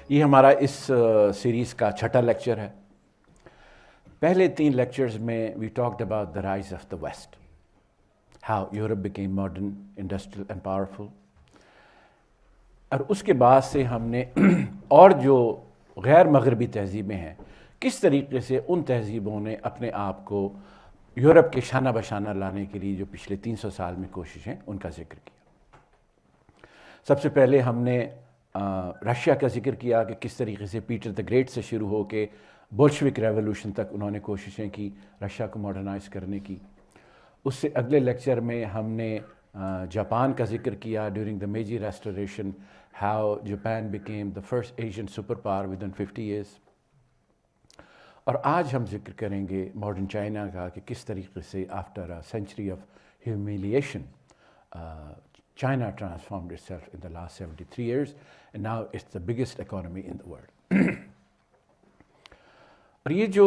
یہ ہمارا اس سیریز کا چھٹا لیکچر ہے. پہلے 3 لیکچرز میں we talked about the rise of the West, how Europe became modern, industrial and powerful. اور اس کے بعد سے ہم نے اور جو غیر مغربی تہذیبیں ہیں, کس طریقے سے ان تہذیبوں نے اپنے آپ کو یورپ کے شانہ بشانہ لانے کے لیے جو پچھلے 300 سال میں کوششیں, ان کا ذکر کیا. سب سے پہلے ہم نے رشیا کا ذکر کیا کہ کس طریقے سے پیٹر دا گریٹ سے شروع ہو کے بولشوک ریولوشن تک انہوں نے کوششیں کی رشیا کو ماڈرنائز کرنے کی. اس سے اگلے لیکچر میں ہم نے جاپان کا ذکر کیا during the Meiji restoration, how Japan became the first Asian super power within 50 years. اور آج ہم ذکر کریں گے ماڈرن چائنا کا کہ کس طریقے سے after a century of humiliation China transformed itself in the last 73 years, and now it's the biggest economy in the world. اور یہ جو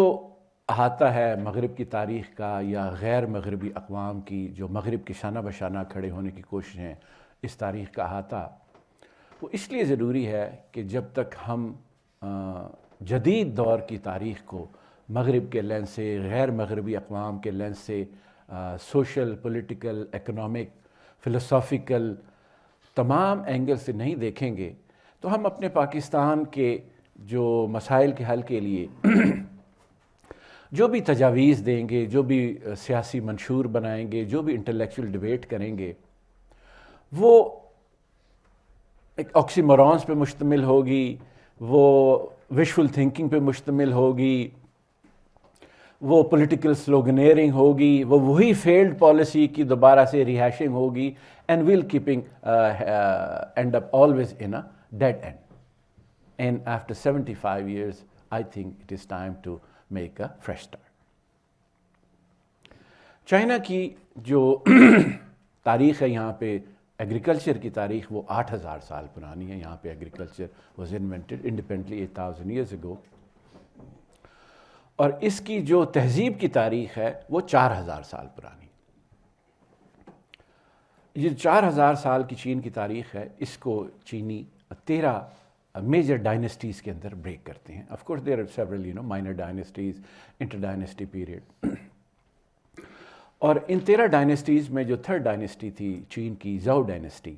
احاطہ ہے مغرب کی تاریخ کا یا غیر مغربی اقوام کی جو مغرب کے شانہ بشانہ کھڑے ہونے کی کوشش ہیں, اس تاریخ کا احاطہ وہ اس لیے ضروری ہے کہ جب تک ہم جدید دور کی تاریخ کو مغرب کے لینس سے, غیر مغربی اقوام کے لینس سے, سوشل, پولیٹیکل, اکنامک, فلسافیکل تمام اینگل سے نہیں دیکھیں گے تو ہم اپنے پاکستان کے جو مسائل کے حل کے لیے جو بھی تجاویز دیں گے, جو بھی سیاسی منشور بنائیں گے, جو بھی انٹلیکچوئل ڈیبیٹ کریں گے, وہ ایک آکسیمورونز پہ مشتمل ہوگی, وہ وشفل تھنکنگ پہ مشتمل ہوگی, وہ پولیٹیکل سلوگنیئرنگ ہوگی, وہ وہی فیلڈ پالیسی کی دوبارہ سے ریہیشنگ ہوگی, and well keeping end up always in a dead end. And after 75 years I think it is time to make a fresh start. China کی جو تاریخ ہے یہاں پہ ایگریکلچر کی تاریخ وہ 8000 سال پرانی ہے. یہاں پہ agriculture was invented independently 8000 years ago. اور اس کی جو تہذیب کی تاریخ ہے وہ 4000 سال پرانی. یہ 4000 سال کی چین کی تاریخ ہے, اس کو چینی 13 میجر ڈائنسٹیز کے اندر بریک کرتے ہیں. Of course there are several minor dynasties, inter dynasty period. اور ان 13 ڈائنسٹیز میں جو تھرڈ ڈائنسٹی تھی چین کی, Zhou dynasty,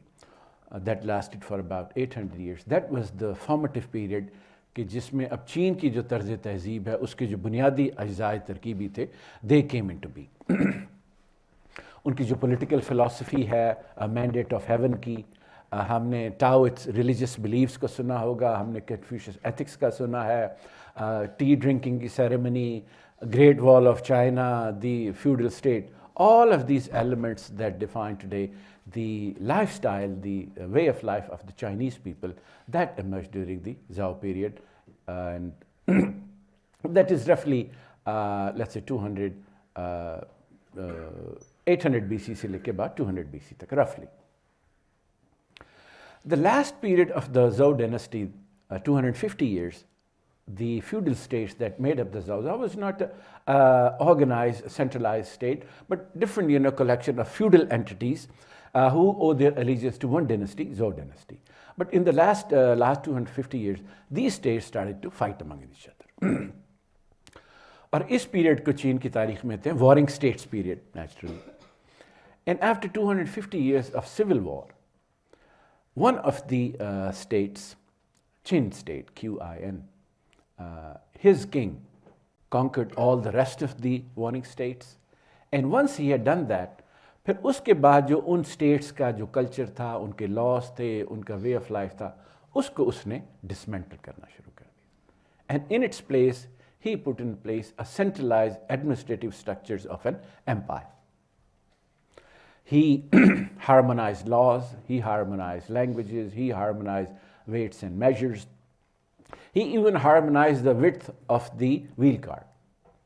that lasted for about 800 years. That was the formative period کہ جس میں اب چین کی جو طرز تہذیب ہے اس کے جو بنیادی اجزاء ترکیبی تھے دے کیم انٹو بی. ان کی جو پولیٹیکل فلاسفی ہے مینڈیٹ آف ہیون کی, ہم نے ٹاؤٹس ریلیجس بلیفس کو سنا ہوگا, ہم نے کنفیوشس ایتھکس کا سنا ہے, ٹی ڈرنکنگ کی ceremony, great Wall of China, the feudal state, all of these elements that define today the lifestyle, the way of life of the Chinese people, that emerged during the Zhao period, and that is roughly let's say 800 BC سے لے کے بعد 200 BC تک roughly. The last period of the Zhou dynasty, 250 years, the feudal states that made up the Zhou was not organized, centralized state, but different, collection of feudal entities who owe their allegiance to one dynasty, Zhou dynasty. But in the last 250 years, these states started to fight among each other. اور اس period کو چین کی تاریخ میں کہتے ہیں warring states period naturally. And after 250 years of civil war, one of the states, Qin state, Qin, his king conquered all the rest of the warring states, and once he had done that, پھر اس کے بعد جو ان status کا جو culture تھا, ان کے لاس تھے, ان کا وے آف لائف تھا, اس کو اس نے ڈسمینٹل کرنا شروع کر دیا. And in its place he put in place a centralized administrative structures of an empire. He harmonized laws, he harmonized languages, he harmonized weights and measures. He even harmonized the width of the wheel cart.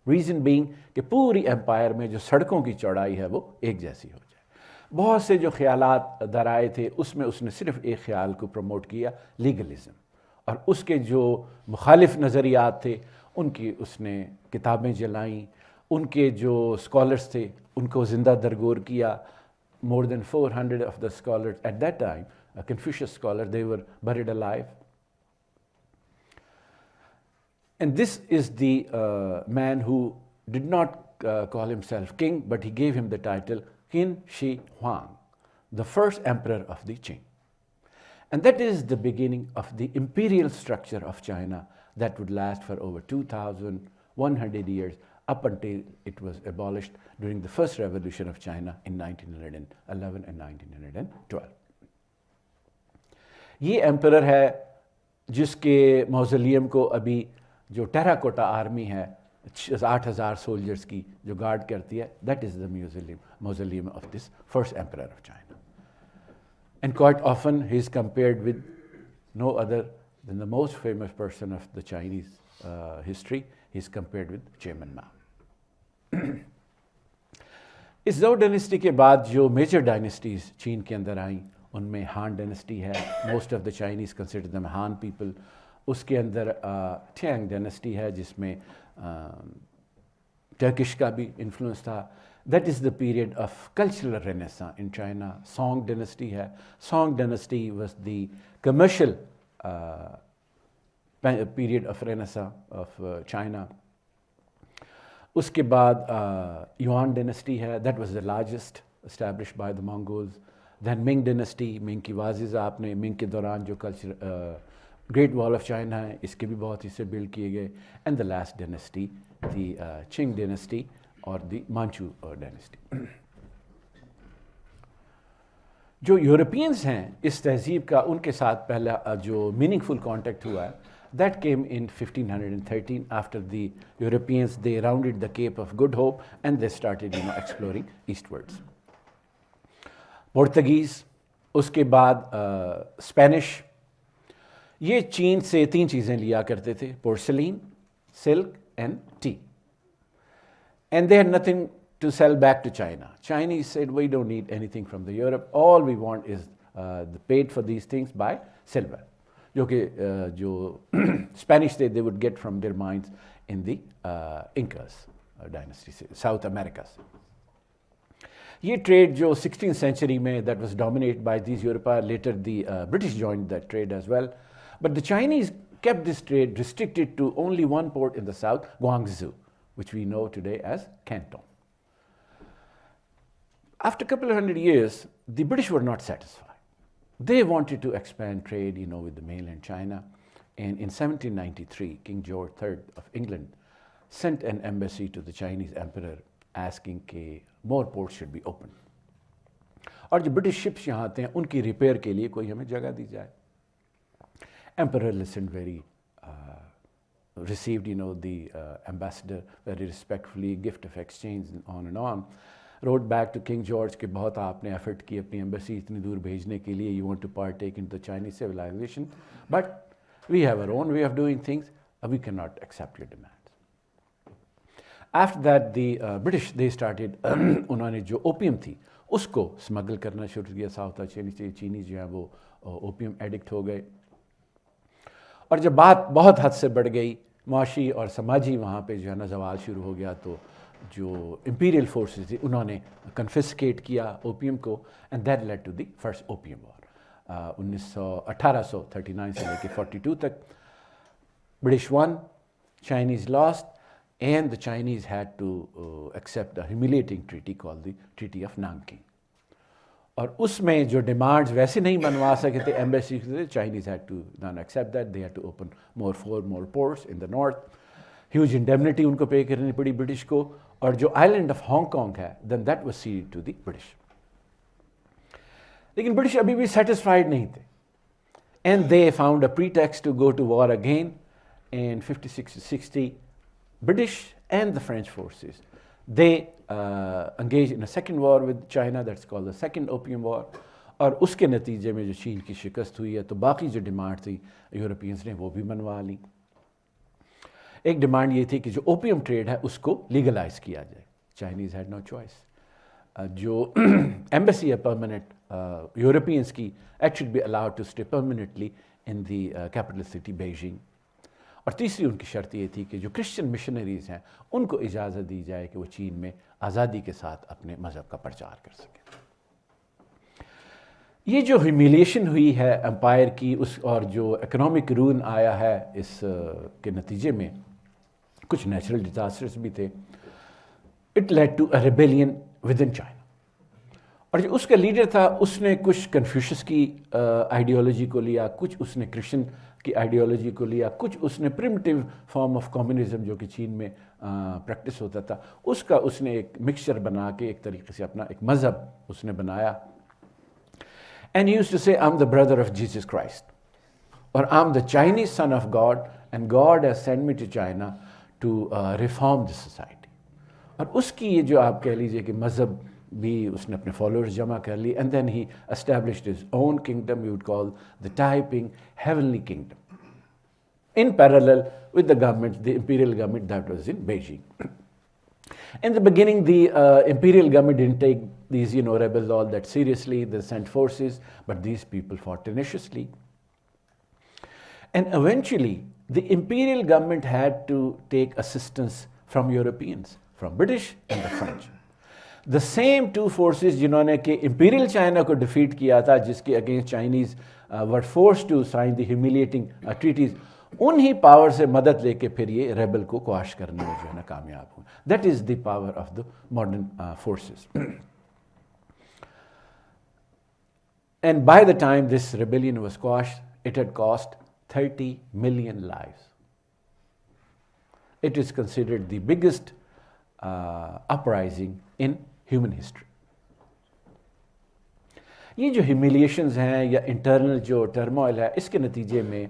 Reason being کہ پوری empire میں جو سڑکوں کی چوڑائی ہے وہ ایک جیسی ہو جائے. بہت سے جو خیالات درائے تھے اس میں اس نے صرف ایک خیال کو پروموٹ کیا, لیگلزم, اور اس کے جو مخالف نظریات تھے ان کی اس نے کتابیں جلائیں, ان کے جو اسکالرس تھے ان کو زندہ درگور کیا. More than 400 of the scholars at that time, a Confucius scholar, they were buried alive. And this is the man who did not call himself king, but he gave him the title Qin Shi Huang, the first emperor of the Qing. And that is the beginning of the imperial structure of China that would last for over 2,100 years up until it was abolished during the first revolution of China in 1911 and 1912. یہ emperor ہے جس کے موزولیم کو ابھی جو terracotta army ہے 8,000 soldiers کی جو گارڈ کرتی ہے, that is the mausoleum of this first emperor of China. And quite often he is compared with no other than the most famous person of the Chinese history. He is compared with Chairman Mao. اس Zhou dynasty کے بعد جو major ڈائنسٹیز چین کے اندر آئیں ان میں ہان Dynasty ہے, most of the Chinese consider them ہان پیپل. اس کے اندر ٹینگ ڈائنسٹی ہے جس میں ٹرکش کا بھی انفلوئنس تھا. That is the period of cultural renaissance in China. Song dynasty ہے. Song dynasty was the commercial period of renaissance of China. اس کے بعد یوان ڈائنسٹی ہے. That was the largest established by the Mongols. Then Ming dynasty, منگ کی واضح آپ نے منگ کے دوران جو culture Great Wall of China ہے اس کے بھی بہت حصے بلڈ کیے گئے. And the last dynasty the Qing dynasty اور دی مانچو ڈائنسٹی. جو یورپینز ہیں اس تہذیب کا, ان کے ساتھ پہلا جو میننگ فل کانٹیکٹ ہوا ہے that came in 1513 after the Europeans, they rounded the Cape of Good Hope and they started exploring eastwards. Portuguese, اس کے بعد اسپینش. یہ چین سے 3 چیزیں لیا کرتے تھے, porcelain, silk and tea. And they had nothing to sell back to China. Chinese said, we don't need anything from the Europe. All we want is paid for these things by silver. جو کہ جو Spanish تھے, they would get from their mines in the Incas dynasty سے south امریکہ سے. یہ trade جو 16th century میں that was dominated by these Europa, later the British joined that trade as well. But the Chinese kept this trade restricted to only one port in the south, Guangzhou, which we know today as Canton. After a couple of hundred years, the British were not satisfied. They wanted to expand trade, with the mainland China. And in 1793, King George III of England sent an embassy to the Chinese emperor asking that more ports should be opened. اور جو British ships یہاں آتے ہیں ان کی repair کے لیے کوئی ہمیں جگہ دی جائے. Emperor listened very, received, the ambassador very respectfully, gift of exchange and on. Wrote back to King George کہ بہت آپ نے ایفرٹ کی اپنی ایمبیسی اتنی دور بھیجنے کے لیے. You want to partake in the Chinese civilization, but we have our own way of doing things. We cannot accept your demands. After that, the British, they started, انہوں نے جو اوپیم تھی اس کو اسمگل کرنا شروع کیا. ساؤتھ چینی جو ہیں وہ اوپیم ایڈکٹ ہو گئے. اور جب بات بہت حد سے بڑھ گئی, معاشی اور سماجی وہاں پہ جو ہے نا زوال شروع ہو گیا, تو جو امپیریل فورسز تھی انہوں نے کنفسکیٹ کیا اوپیم کو. And that lead to the first opium war. 1839 سے لے کے 42 تک British won, Chinese lost, and the Chinese had to accept the humiliating treaty call the treaty of Nanking. اور اس میں جو ڈیمانڈز ویسے نہیں منوا سکے تھے ایمبیسی سے, Chinese had to non accept that. They had to open more ports in the north. Huge indemnity ان کو پے کرنی پڑی برٹش کو. اور جو آئلینڈ آف ہانگ کانگ ہے, then that was ceded to the British. لیکن برٹش ابھی بھی سیٹسفائڈ نہیں تھے. And they found a pretext to go to war again. In 56-60, British and the French forces, they engaged in a second war with China. That's called the Second Opium War. اور اس کے نتیجے میں جو چین کی شکست ہوئی ہے, تو باقی جو ڈیمانڈ تھی یورپینز نے وہ بھی منوا لی. ایک ڈیمانڈ یہ تھی کہ جو اوپیم ٹریڈ ہے اس کو لیگلائز کیا جائے. Chinese had no choice. جو ایمبیسی ہے پرماننٹ یورپینز کی, it should be allowed to stay permanently in the capital city Beijing. اور تیسری ان کی شرط یہ تھی کہ جو کرسچن مشنریز ہیں ان کو اجازت دی جائے کہ وہ چین میں آزادی کے ساتھ اپنے مذہب کا پرچار کر سکیں. یہ جو ہیومیلیشن ہوئی ہے امپائر کی, اس اور جو اکنامک رون آیا ہے اس کے نتیجے میں, کچھ نیچرل ڈیزاسٹرز بھی تھے. It led to a rebellion within China. اور جو اس کا لیڈر تھا اس نے کچھ کنفیوشس کی آئیڈیالوجی کو لیا, کچھ اس نے کرسچن کی آئیڈیالوجی کو لیا, کچھ اس نے پریمیٹیو فارم آف کمیونزم جو کہ چین میں پریکٹس ہوتا تھا اس نے ایک مکسچر بنا کے ایک طریقے سے اپنا ایک مذہب اس نے بنایا. And he used to say I am the brother of Jesus Christ, اور I am the Chinese son of God, and God has sent me to China to reform this society. اور اس کی یہ جو آپ کہہ لیجیے کہ مذہب بھی اس نے اپنے فالوورز جمع کر لی, and then he established his own kingdom, you would call the Taiping Heavenly Kingdom, in parallel with the government, the imperial government that was in Beijing. In the beginning, the imperial government didn't take these, rebels all that seriously. They sent forces, but these people fought tenaciously. And eventually, the imperial government had to take assistance from Europeans, from British and the French. The same two forces جنہوں نے کہ imperial China کو defeat کیا تھا, جس کے against Chinese were forced to sign the humiliating treaties, انہی power سے مدد لے کے پھر یہ ریبل کو کوائش کرنے میں جو ہے نا کامیاب ہوں. That is the power of the modern forces. And by the time this rebellion was quashed, it had cost 30 million lives. It is considered the biggest uprising in human history. یہ جو ہیومیلیشنز ہیں یا انٹرنل جو turmoil ہے, اس کے نتیجے میں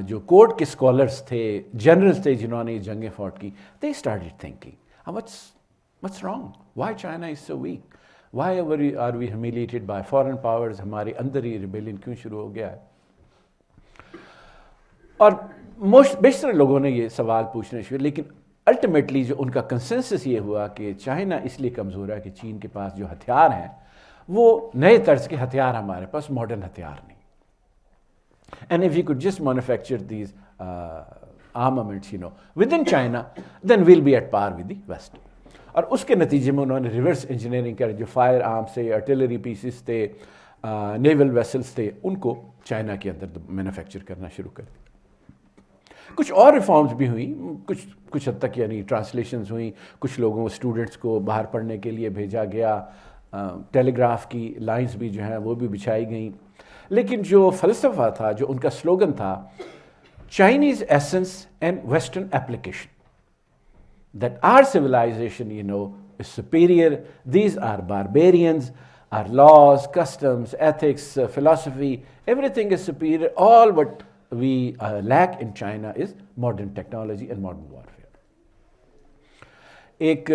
جو کورٹ کے اسکالرس تھے, جنرلز تھے جنہوں نے یہ جنگیں فوٹ کی, they started thinking, what's wrong? Why China is so weak? Why are we humiliated by foreign powers? ہمارے اندر ہی ریبیلین کیوں شروع ہو گیا ہے؟ اور بیشتر لوگوں نے یہ سوال پوچھنے شروع, لیکن الٹیمیٹلی جو ان کا کنسنسس یہ ہوا کہ چائنا اس لیے کمزور ہے کہ چین کے پاس جو ہتھیار ہیں وہ نئے طرز کے ہتھیار, ہمارے پاس ماڈرن ہتھیار نہیں. And if you could just manufacture these armaments, within China, then we'll be at par with the West. اور اس کے نتیجے میں انہوں نے ریورس انجینئرنگ کر, جو فائر آرمس تھے, آرٹلری پیسز تھے, نیول ویسلس تھے, ان کو چائنا کے اندر مینوفیکچر کرنا شروع کر دیا. کچھ اور ریفارمز بھی ہوئیں, کچھ حد تک ٹرانسلیشنز ہوئیں, کچھ لوگوں اسٹوڈنٹس کو باہر پڑھنے کے لیے بھیجا گیا, ٹیلی گراف کی لائنز بھی جو ہیں وہ بھی بچھائی گئیں. لیکن جو فلسفہ تھا, جو ان کا سلوگن تھا, Chinese essence and Western application, that our civilization is superior, these are barbarians, our laws, customs, ethics, philosophy, everything is superior. All what we lack in China is modern technology and modern warfare. ایک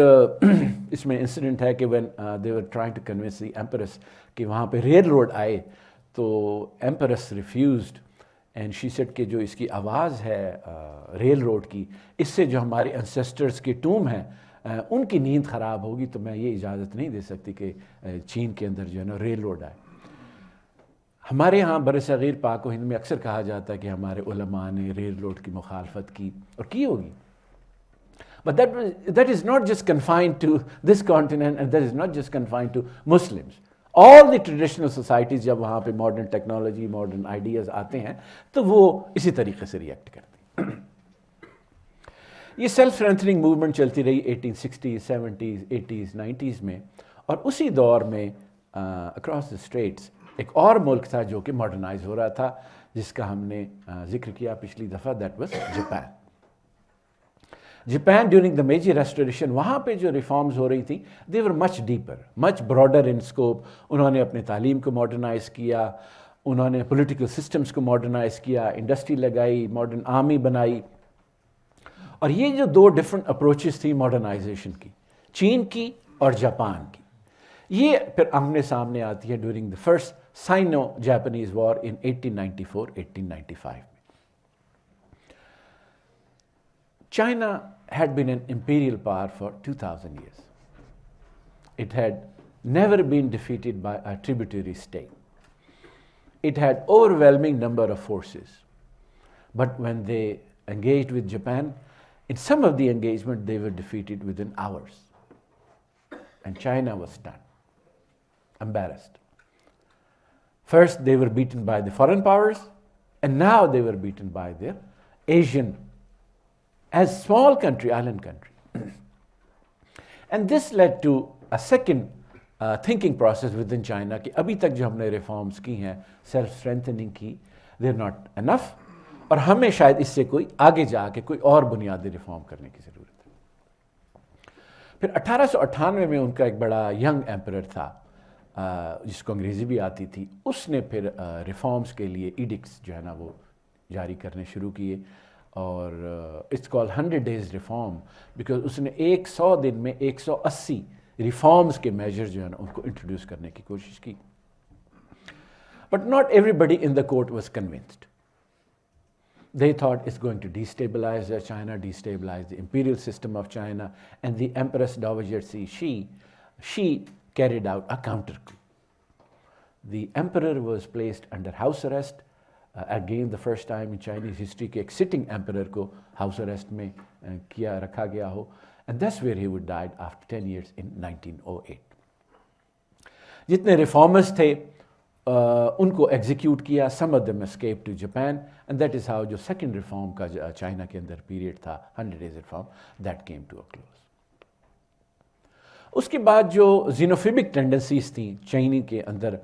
اس میں incident ہے کہ when they were trying to convince the empress کہ وہاں پہ rail road آئے, تو ایمپرس refused, and she said کہ جو اس کی آواز ہے ریل روڈ کی, اس سے جو ہمارے انسیسٹرز کے ٹوم ہیں ان کی نیند خراب ہوگی, تو میں یہ اجازت نہیں دے سکتی کہ چین کے اندر جو ہے نا ریل روڈ آئے. ہمارے ہاں بر صغیر پاک و ہند میں اکثر کہا جاتا ہے کہ ہمارے علماء نے ریل روڈ کی مخالفت کی, اور کی ہوگی. But that is not just confined to this continent, and that is not just confined to Muslims. All the traditional societies جب وہاں پہ ماڈرن ٹیکنالوجی, ماڈرن آئیڈیاز آتے ہیں تو وہ اسی طریقے سے ریئیکٹ کرتے ہیں. یہ سیلف اسٹرینتھننگ موومنٹ چلتی رہی 1860s, 70s, 80s, 90s میں, اور اسی دور میں اکراس دا اسٹریٹس ایک اور ملک تھا جو کہ ماڈرنائز ہو رہا تھا, جس کا ہم نے ذکر کیا پچھلی دفعہ, that was Japan. Japan during the Meiji Restoration, وہاں پہ جو ریفارمز ہو رہی تھیں, they were much deeper, much broader in scope. انہوں نے اپنے تعلیم کو ماڈرنائز کیا, انہوں نے پولیٹیکل سسٹمز کو ماڈرنائز کیا, انڈسٹری لگائی, ماڈرن آرمی بنائی. اور یہ جو دو ڈفرنٹ اپروچز تھیں ماڈرنائزیشن کی, چین کی اور جاپان کی, یہ پھر آمنے سامنے آتی ہے during the first Sino Japanese war ان 1894-1895. China had been an imperial power for 2000 years. It had never been defeated by a tributary state. It had overwhelming number of forces. But when they engaged with Japan, in some of the engagement they were defeated within hours. And China was stunned, embarrassed. First they were beaten by the foreign powers, and now they were beaten by their Asian as small country, island country. And this led to a second thinking process within China کہ ابھی تک جو ہم نے reforms کی ہیں self اسٹرینتھننگ کی they're not enough اور ہمیں شاید اس سے کوئی آگے جا کے کوئی اور بنیادی ریفارم کرنے کی ضرورت ہے. پھر 1898 میں ان کا ایک بڑا ینگ ایمپرر تھا جس کو انگریزی بھی آتی تھی, اس نے پھر ریفارمز کے لیے ایڈکٹس جو ہے نا وہ جاری کرنے شروع کیے اور it's call 100 days reform because اس نے 100 دن میں 180 ریفارمز کے میجر جو ہے نا ان کو انٹروڈیوس کرنے کی کوشش کی. But not everybody in the court was convinced. They thought it's going to destabilize China, destabilize the imperial system of China, and the Empress Dowager she carried out a counter coup. The emperor was placed under house arrest. Again, the first time in Chinese history کہ ایک sitting emperor کو house arrest میں کیا رکھا گیا ہو, and that's where he would died after 10 years in 1908. جتنے reformers تھے ان کو ایگزیکیوٹ کیا, some of them escaped to Japan, and that is how جو سیکنڈ ریفارم کا چائنا کے اندر پیریڈ تھا 100 days reform that came to a close. اس کے بعد جو زینوفیبک ٹینڈنسیز تھیں چائنی کے اندر,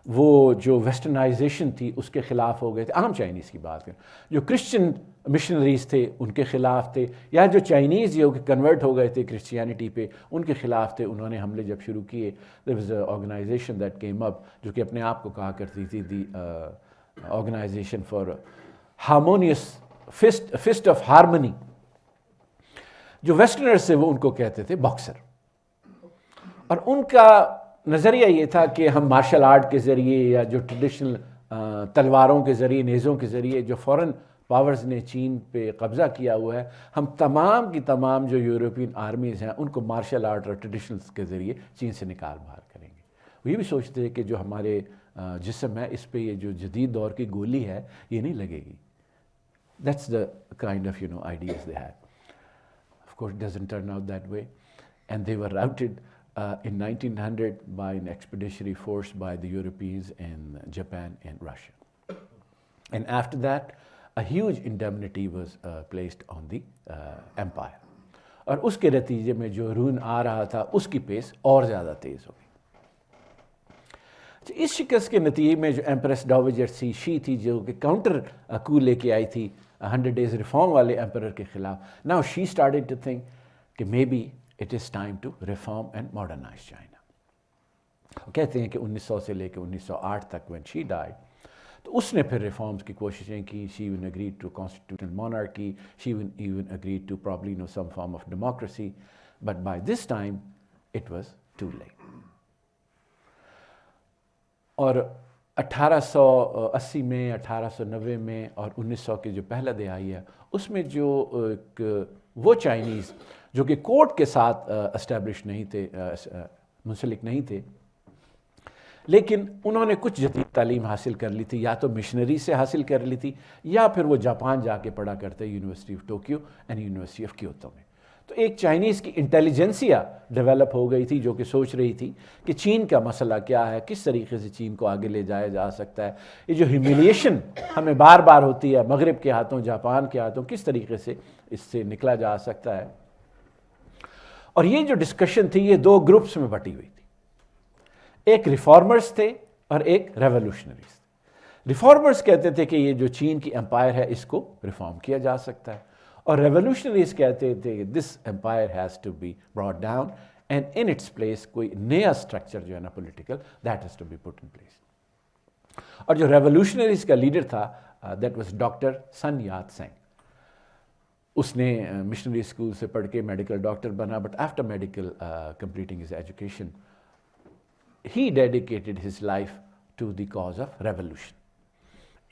وہ جو ویسٹرنائزیشن تھی اس کے خلاف ہو گئے تھے. عام چائنیز کی بات کریں, جو کرسچن مشنریز تھے ان کے خلاف تھے, یا جو چائنیز جو کہ کنورٹ ہو گئے تھے کرسچینٹی پہ ان کے خلاف تھے. انہوں نے حملے جب شروع کیے, there was an organization that came up جو کہ اپنے آپ کو کہا کرتی تھی the organization for harmonious fist of harmony. جو ویسٹرنرز سے وہ ان کو کہتے تھے باکسر, اور ان کا نظریہ یہ تھا کہ ہم مارشل آرٹ کے ذریعے یا جو ٹریڈیشنل تلواروں کے ذریعے, نیزوں کے ذریعے جو فورن پاورز نے چین پہ قبضہ کیا ہوا ہے, ہم تمام کی تمام جو یورپین آرمیز ہیں ان کو مارشل آرٹ اور ٹریڈیشنلز کے ذریعے چین سے نکال باہر کریں گے. وہ یہ بھی سوچتے ہیں کہ جو ہمارے جسم ہے اس پہ یہ جو جدید دور کی گولی ہے یہ نہیں لگے گی. That's the kind of ideas they had. Of course, it doesn't turn out that way, and they were routed in 1900 by an expeditionary force by the Europeans in Japan and Russia. And after that, a huge indemnity was placed on the empire. اور اس کے نتیجے میں جو رون آ رہا تھا اس کی پیس اور زیادہ تیز ہو گئی. اس شکست کے نتیجے میں جو ایمپریس ڈاویجر شی تھی جو کہ کاؤنٹر کو لے کے آئی تھی 100 days ریفارم والے ایمپرر کے خلاف, now she started to think کہ maybe it is time to reform and modernize China. کہتے ہیں کہ 1900 سے لے کے 1908 تک when she died, تو اس نے پھر ریفارمز کی کوششیں کی. she even agreed to constitutional monarchy, she even agreed to probably some form of democracy, but by this time it was too late. اور 1880 میں 1890 میں اور 1900 کی جو پہلا دہائی ہے اس میں جو وہ چائنیز جو کہ کورٹ کے ساتھ اسٹیبلش نہیں تھے, منسلک نہیں تھے, لیکن انہوں نے کچھ جدید تعلیم حاصل کر لی تھی, یا تو مشنری سے حاصل کر لی تھی یا پھر وہ جاپان جا کے پڑھا کرتے university of Tokyo and university of Kyoto میں. تو ایک چائنیز کی انٹیلیجنسیا ڈیولپ ہو گئی تھی جو کہ سوچ رہی تھی کہ چین کا مسئلہ کیا ہے, کس طریقے سے چین کو آگے لے جایا جا سکتا ہے. یہ جو ہیومیلیشن ہمیں بار بار ہوتی ہے مغرب کے ہاتھوں, جاپان کے ہاتھوں, کس طریقے سے اس سے نکلا جا سکتا ہے. اور یہ جو ڈسکشن تھی یہ دو گروپس میں بٹی ہوئی تھی, ایک ریفارمرز تھے اور ایک ریولوشنریز. ریفارمرز کہتے تھے کہ یہ جو چین کی امپائر ہے اس کو ریفارم کیا جا سکتا ہے, اور ریولوشنریز کہتے تھے کہ this empire has to be brought down and in its place کوئی نیا اسٹرکچر جو ہے نا political that has to be put in place. اور جو ریولوشنریز کا لیڈر تھا that was doctor Sun Yat Sen. اس نے مشنری اسکول سے پڑھ کے میڈیکل ڈاکٹر بنا, but after medical completing his education he dedicated his life to the cause of revolution,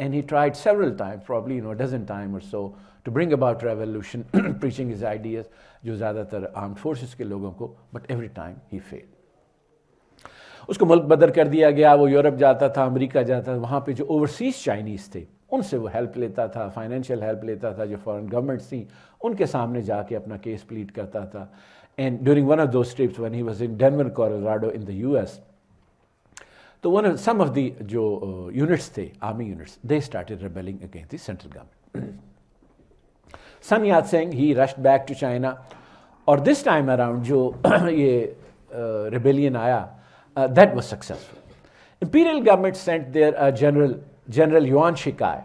and he tried several times, probably a dozen times or so, to bring about revolution, preaching his ideas جو زیادہ تر armed forces کے لوگوں کو, but every time he failed. اس کو ملک بدر کر دیا گیا, وہ یورپ جاتا تھا, امریکہ جاتا تھا, وہاں پہ جو اوورسیز چائنیز تھے ان سے وہ ہیلپ لیتا تھا, فائنینشیل ہیلپ لیتا تھا. جو فارن گورنمنٹس تھیں ان کے سامنے جا کے اپنا کیس پلیڈ کرتا تھا. And during one of those trips when he was in Denver, Colorado in the US, تو some of the جو units تھے, army units, they started rebelling against the central government. Sun Yat-sen, he rushed back to China. Or this time around, jo ye rebellion aaya, that was successful. Imperial government sent their General Yuan Shikai,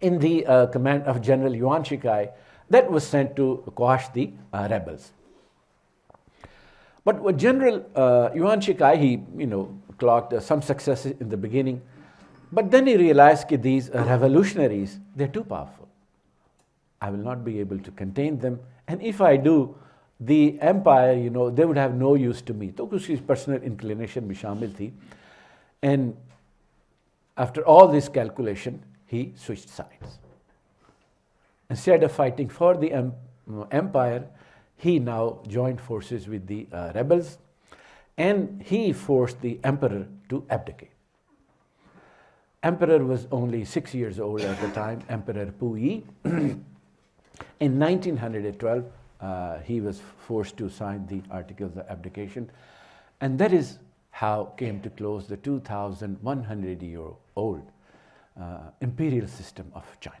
in the command of General Yuan Shikai, that was sent to quash the rebels. But what General Yuan Shikai, he clocked some successes in the beginning, but then he realized that these revolutionaries, they're too powerful. I will not be able to contain them, and if I do, the empire, they would have no use to me. So his personal inclination bhi shamil thi. And after all this calculation, he switched sides. Instead of fighting for the empire, he now joined forces with the rebels, and he forced the emperor to abdicate. Emperor was only 6 years old at the time, Emperor Puyi. In 1912, he was forced to sign the Articles of Abdication, and that is how came to close the 2,100-year-old imperial system of China.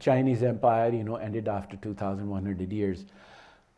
Chinese empire ended after 2,100 years?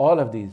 all of these.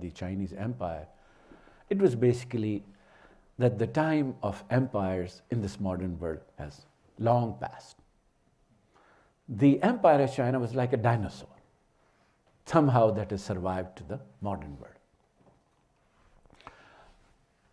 the Chinese empire, it was basically that the time of empires in this modern world has long passed. The empire of China was like a dinosaur. Somehow that has survived to the modern world.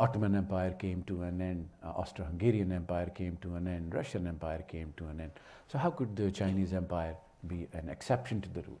Ottoman Empire came to an end, Austro-Hungarian Empire came to an end, Russian Empire came to an end. So how could the Chinese Empire be an exception to the rule?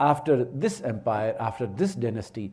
after this empire, after this dynasty,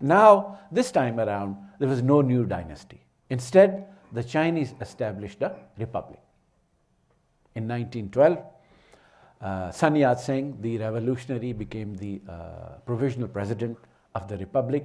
Now, this time around, there was no new dynasty. Instead, the Chinese established a republic. In 1912, Sun Yat-sen, the revolutionary, became the provisional president of the republic.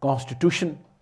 constitution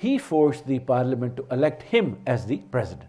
he forced the parliament to elect him as the president.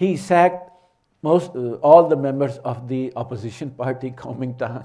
he sacked all the members of the opposition party Kuomintang,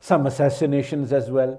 some assassinations as well.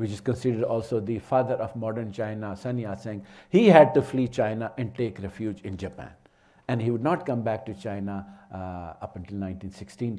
which is considered also the father of modern China, Sun Yat-sen, he had to flee China and take refuge in Japan. And he would not come back to China up until 1916,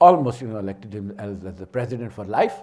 almost elected him as the president for life.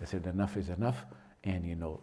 they said enough is enough, and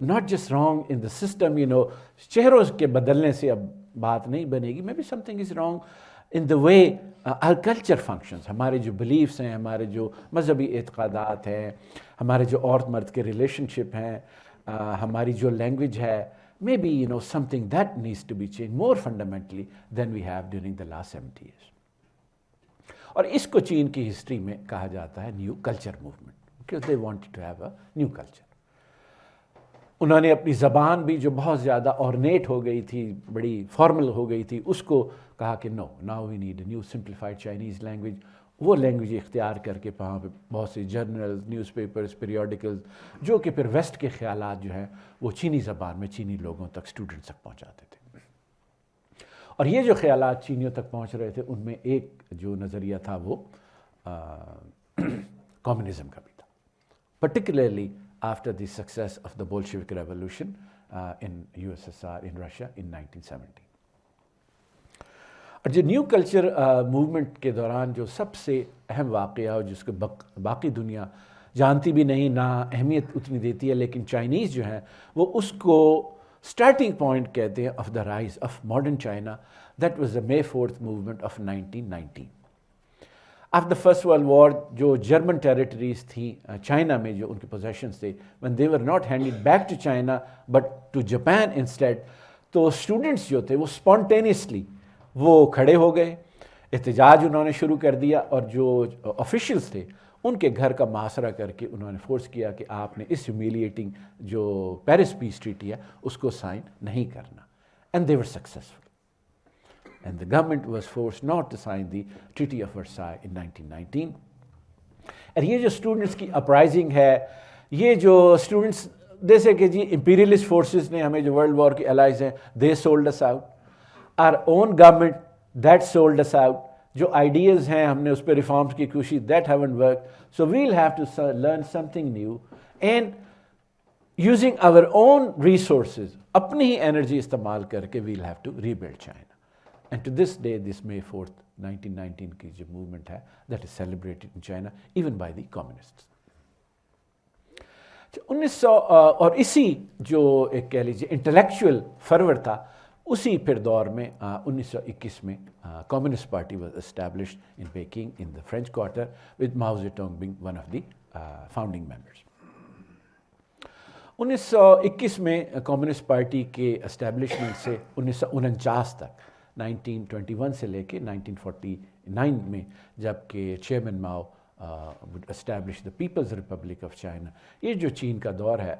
not just wrong in the system, چہروں کے بدلنے سے اب بات نہیں بنے گی. Maybe something is wrong in the way our culture functions. ہمارے جو beliefs ہیں, ہمارے جو مذہبی اعتقادات ہیں, ہمارے جو عورت مرد کے ریلیشن شپ ہیں, ہماری جو لینگویج ہے, maybe something that needs to be changed more fundamentally than we have during the last 70 years. اور اس کو چین کی ہسٹری میں کہا جاتا ہے new culture movement, because they wanted to have a new culture. انہوں نے اپنی زبان بھی جو بہت زیادہ ornate ہو گئی تھی, بڑی فارمل ہو گئی تھی, اس کو کہا کہ no, now we need a new simplified Chinese language. وہ لینگویج اختیار کر کے وہاں پہ بہت سی جرنلز, نیوز پیپرز, پیریوڈیکلز, جو کہ پھر ویسٹ کے خیالات جو ہیں وہ چینی زبان میں چینی لوگوں تک, اسٹوڈنٹس تک پہنچاتے تھے. اور یہ جو خیالات چینیوں تک پہنچ رہے تھے, ان میں ایک جو نظریہ تھا وہ کمیونزم کا بھی تھا, particularly after the success of the Bolshevik Revolution in USSR, in Russia in 1917. اور جو نیو کلچر موومنٹ کے دوران جو سب سے اہم واقعہ اور جس کو باقی دنیا جانتی بھی نہیں, نہ اہمیت اتنی دیتی ہے, لیکن چائنیز جو ہیں وہ اس کو اسٹارٹنگ پوائنٹ کہتے ہیں of the rise of modern China. That was the May 4th movement of 1919. After the First World War جو جرمن ٹیریٹریز تھیں چائنا میں, جو ان کے پوزیشنز تھے, when they were not handed back to China but to Japan instead, تو students جو تھے وہ اسپونٹینیسلی وہ کھڑے ہو گئے, احتجاج انہوں نے شروع کر دیا, اور جو آفیشلز تھے ان کے گھر کا محاصرہ کر کے انہوں نے فورس کیا کہ آپ نے اس ہیومیلیٹنگ جو پیرس پیس ٹریٹی ہے اس کو سائن نہیں کرنا. And they were successful, and the government was force not to sign the treaty of Versailles in 1919. اور یہ جو اسٹوڈنٹس کی اپرائزنگ ہے, یہ جو اسٹوڈنٹس جیسے کہ جی امپیریلسٹ فورسز نے ہمیں جو ورلڈ وار کے الائز ہیں, they sold us out. our own government that sold us out. جو ideas ہیں ہم نے اس پہ ریفارمز کی کوشش, that haven't worked. So we'll have to learn something new and using our own resources, اپنی ہی انرجی استعمال کر کے we'll have to rebuild China. And to this day, this May 4th 1919 کی جو movement ہے, that is celebrated in China even by the communists. 1900 اور اسی جو ایک کہہ لیجیے انٹلیکچوئل فرور تھا, اسی پھر دور میں 1921 میں Communist Party was established in Peking in the French quarter with Mao Zedong being one of the founding members. 1921 میں کمیونسٹ پارٹی کے اسٹیبلشمنٹ سے 1949 تک, 1921 سے لے کے 1949 میں جب کہ Chairman Mao would establish the People's Republic of China, یہ جو چین کا دور ہے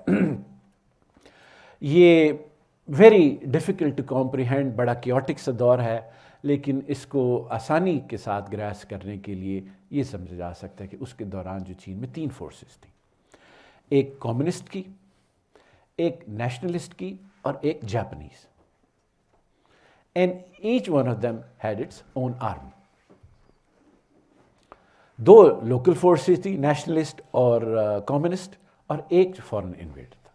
یہ ویری ڈیفیکلٹ ٹو کمپریہینڈ, بڑا کیوٹک سا دور ہے, لیکن اس کو آسانی کے ساتھ گراس کرنے کے لیے یہ سمجھا جا سکتا ہے کہ اس کے دوران جو چین میں 3 فورسز تھیں, ایک کمیونسٹ کی, ایک نیشنلسٹ کی, اور ایک جاپنیز. And each one of them had its own army. 2 local forces تھی, نیشنلسٹ اور کمیونسٹ, اور ایک فورن انویڈر تھا.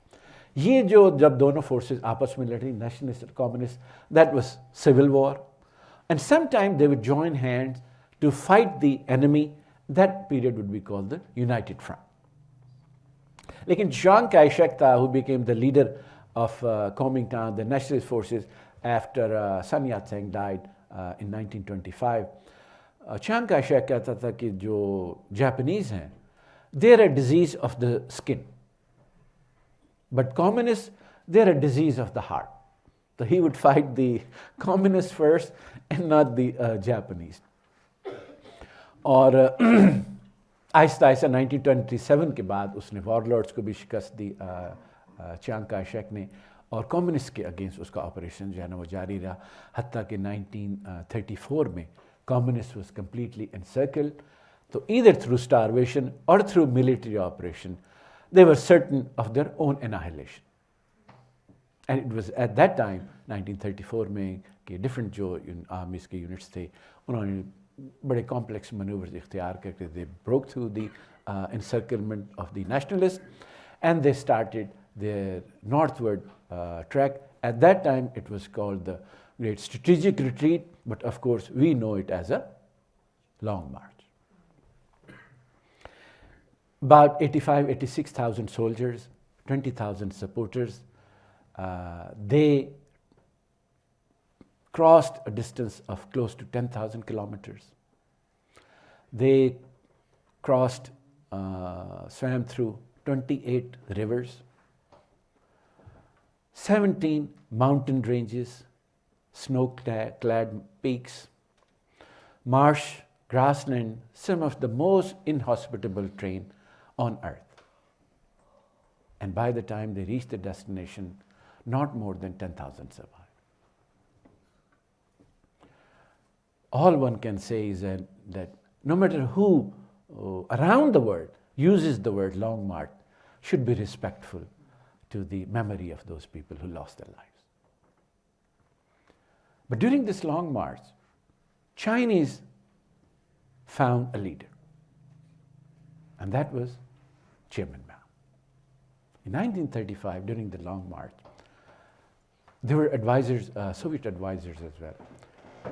یہ جو جب دونوں فورسز آپس میں لڑی, نیشنلسٹ اور communist, that was civil war. And some time they would join hands to fight the enemy. That period would be called the United Front. لیکن چیانگ کائی شیک تھا who became the leader of Kuomintang, the nationalist forces, after Sun Yat-sen died in 1925. چیانگ کائی shake کہتا تھا کہ جو Japanese ہیں, they are a disease of the skin. But communists, they're a disease of the heart. So he would fight the communists first and not the Japanese. اور آہستہ آہستہ 1927 کے بعد اس نے وار لارڈس کو بھی شکست دی چیانگ کائی شیک نے, اور کمیونسٹ کے اگینسٹ اس کا آپریشن جو ہے نا وہ جاری رہا, حتیٰ کہ 1934 میں communist was completely encircled. So either through starvation or through military operation, they were certain of their own annihilation. And it was at that time, 1934 میں کہ different جو armies کے units تھے, انہوں نے بڑے complex maneuvers اختیار کر کے they broke through the encirclement of the nationalists and they started their northward track. At that time it was called the Great Strategic Retreat, but of course we know it as a long march. About 86,000 soldiers, 20,000 supporters. They crossed a distance of close to 10,000 kilometers. They swam through 28 rivers, 17 mountain ranges, snow-clad peaks, marsh, grassland, some of the most inhospitable terrain on earth. And by the time they reached the destination, not more than 10,000 survived. All one can say is that no matter who around the world uses the word Long March, should be respectful to the memory of those people who lost their lives. But during this Long March, Chinese found a leader, and that was Chairman Mao. In 1935, during the Long March, there were advisors, Soviet advisors as well.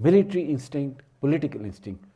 military instinct, political instinct,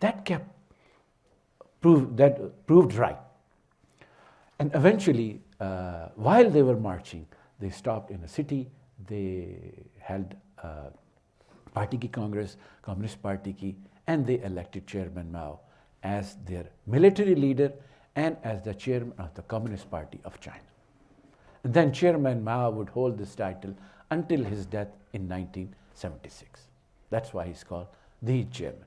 that proved right. And eventually, while they were marching, they stopped in a city. They held party ki Congress, Communist Party ki, and they elected Chairman Mao as their military leader and as the chairman of the Communist Party of China. And then Chairman Mao would hold this title until his death in 1976. That's why he's called the chairman.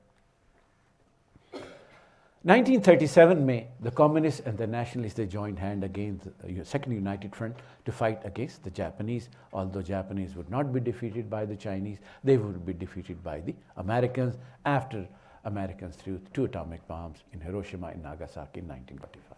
1937 May, the communists and the nationalists, they joined hand against the Second United Front to fight against the Japanese. Although Japanese would not be defeated by the Chinese, they would be defeated by the Americans after Americans threw 2 atomic bombs in Hiroshima and Nagasaki in 1945.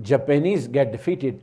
Japanese get defeated,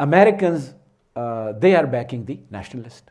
Americans, they are backing the nationalist.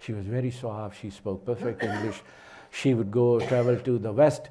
she was very suave, she spoke perfect English. She would go travel to the West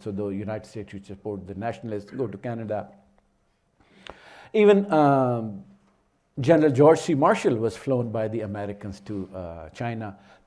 so the United States would support the nationalists, go to Canada. Even General George C. Marshall was flown by the Americans to China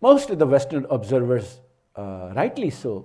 Most of the Western observers, rightly so,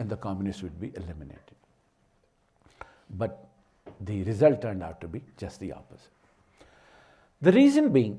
and the communists would be eliminated. But the result turned out to be just the opposite. The reason being,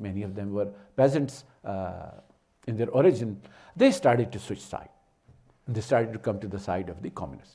many of them were peasants in their origin, they started to switch side. They started to come to the side of the communists.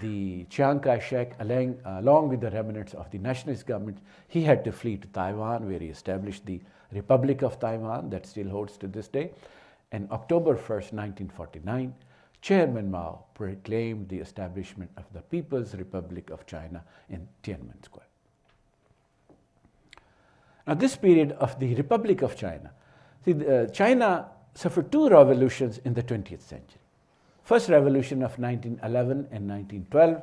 the Chiang Kai-shek, along with the remnants of the nationalist government, he had to flee to Taiwan, where he established the Republic of Taiwan that still holds to this day. And October 1st, 1949, Chairman Mao proclaimed the establishment of the People's Republic of China in Tiananmen Square. Now, this period of the Republic of China, China suffered 2 revolutions in the 20th century. First revolution of 1911 and 1912,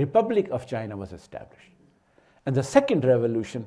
Republic of China was established. And the second revolution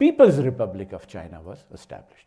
People's Republic of China was established.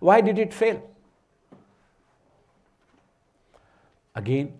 why did it fail? Again,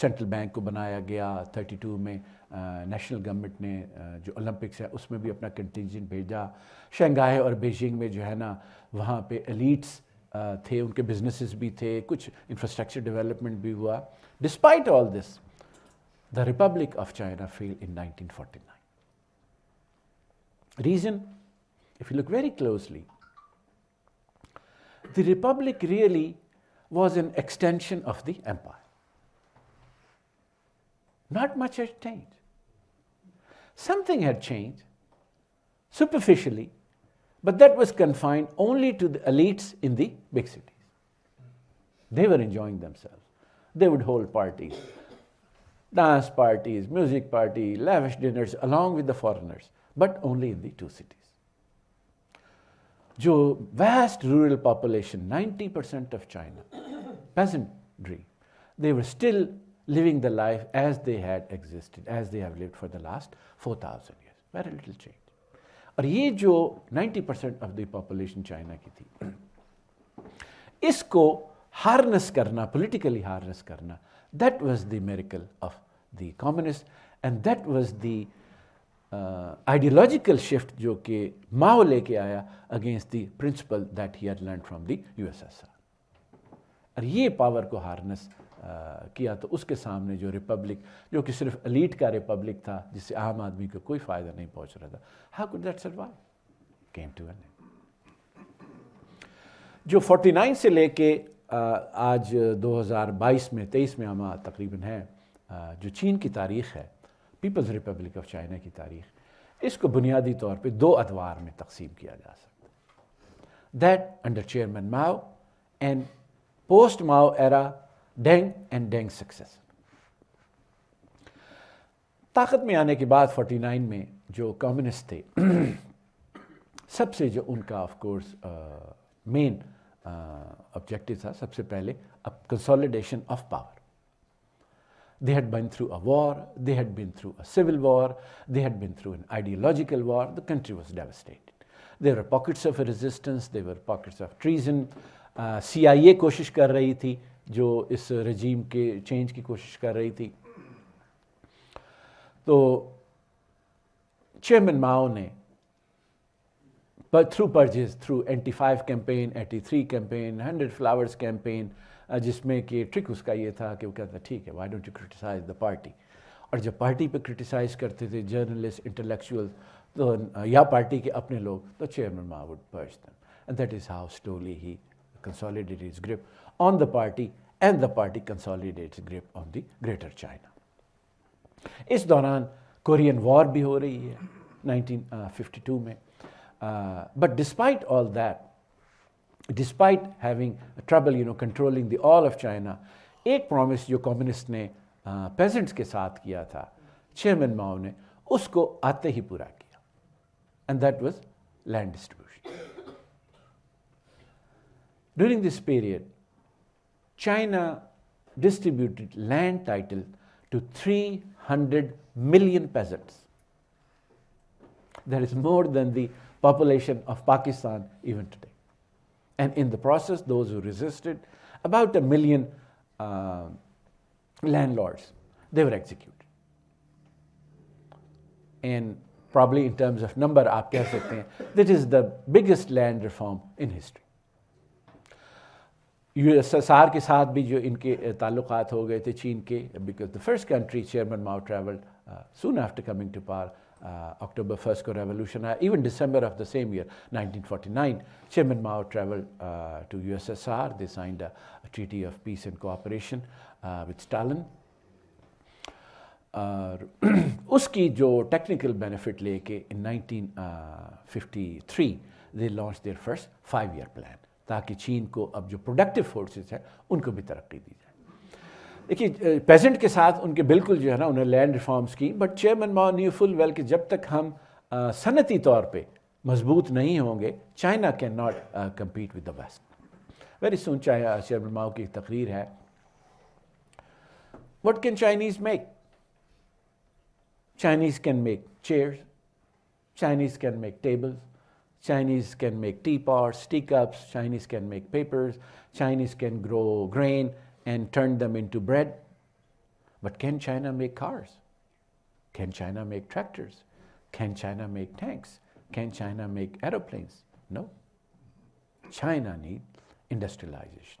central bank کو بنایا گیا 32 میں. National government نے جو Olympics ہے اس میں بھی اپنا کنٹینجنٹ بھیجا. شنگھائی اور بیجنگ میں جو ہے نا وہاں پہ ایلیٹس تھے, ان کے بزنسز بھی تھے, کچھ انفراسٹرکچر ڈیولپمنٹ بھی ہوا. Despite all this, the Republic of China fell in 1949. Reason, if you look very closely, the Republic really was an extension of the empire. Not much had changed. Something had changed superficially, but that was confined only to the elites in the big cities. They were enjoying themselves. They would hold parties, dance parties, music parties, lavish dinners along with the foreigners, but only in the two cities. Jo vast rural population, 90% of China, peasantry, they were still living the life as they had existed, as they have lived for the last 4,000 years. Very little change. اور یہ جو 90% of the population China کی تھی, اس کو horns کرنا, politically horns کرنا, that was the miracle of the communist, and that was the ideological shift جو کہ ماؤ لے کے آیا against the principle that he had learned from the USSR. اور یہ پاور کو ہارنس کیا تو اس کے سامنے جو ریپبلک, جو کہ صرف ایلیٹ کا ریپبلک تھا جس سے عام آدمی کو کوئی فائدہ نہیں پہنچ رہا تھا, how could that survive? Came to an end. جو 49 سے لے کے آج 2022 میں 23 میں ہم تقریباً ہیں, جو چین کی تاریخ ہے, پیپلز ریپبلک آف چائنا کی تاریخ, اس کو بنیادی طور پہ 2 ادوار میں تقسیم کیا جا سکتا ہے. That under chairman Mao and post Mao era Deng and Deng successor. طاقت میں آنے کے بعد 49 میں جو کمیونسٹ تھے, سب سے جو ان کا آف کورس مین آبجیکٹو تھا, سب سے پہلے consolidation of power. They had been through a war, they had been through a civil war, they had been through an ideological war. The country was devastated. There were pockets of resistance, there were pockets of treason. CIA کوشش کر رہی تھی, جو اس رجیم کے change کی کوشش کر رہی تھی. تو چیئرمین ماؤ نے through purges, through anti-5 campaign, 83 campaign, 100 flowers campaign, جس میں کہ ٹرک اس کا یہ تھا کہ وہ کہتا ٹھیک ہے, why don't you criticize the party. اور جب پارٹی پہ کرٹیسائز کرتے تھے جرنلسٹ, انٹلیکچوئل, تو یا پارٹی کے اپنے لوگ, تو Chairman Mao would purge them. And that is how slowly he consolidated his grip on the party, and the party consolidated its grip on the greater China. اس دوران Korean وار بھی ہو رہی ہے 1952 میں. But despite all that, despite having trouble, controlling the all of China, ایک promise جو communist نے peasants کے ساتھ کیا تھا, چیئرمین ماؤ نے اس کو آتے ہی پورا کیا, and that was land distribution. During this period, China distributed land title to 300 million peasants. That is more than the population of Pakistan even today. And in the process, those who resisted, about 1 million landlords, they were executed. And probably in terms of number, آپ کہہ سکتے ہیں, that is the biggest land reform in history. USSR کے ساتھ بھی جو ان کے تعلقات ہو گئے تھے چین کے, because the first country Chairman Mao traveled soon after coming to power, October 1st کو revolution آیا, even December of the same year 1949, Chairman Mao traveled to USSR. They signed a treaty of peace and cooperation with Stalin. اس کی جو technical benefit لے کے in 1953 they launched their first 5-year plan, تاکہ چین کو اب جو productive forces ہیں ان کو بھی ترقی دی جائے. دیکھیے پیزنٹ کے ساتھ ان کے بالکل جو ہے نا انہیں لینڈ ریفارمز کی, but Chairman Mao knew full well کہ جب تک ہم صنعتی طور پہ مضبوط نہیں ہوں گے, China can not compete with the west. Very soon chairman Mao کی تقریر ہے, what can Chinese make? Chinese can make chairs, Chinese can make tables, Chinese can make teapots, teacups, Chinese can make papers, Chinese can grow grain and turn them into bread. But can China make cars? Can China make tractors? Can China make tanks? Can China make aeroplanes? No. China need industrialization.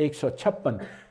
156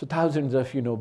So thousands of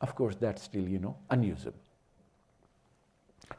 Of course that's still unusable.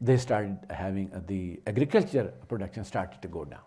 They started having the agriculture production started to go down.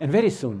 and very soon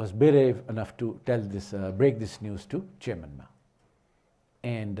was brave enough to tell this, break this news to Chairman Mao. And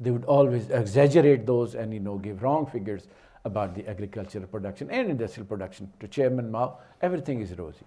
they would always exaggerate those and give wrong figures about the agricultural production and industrial production to Chairman Mao. Everything is rosy.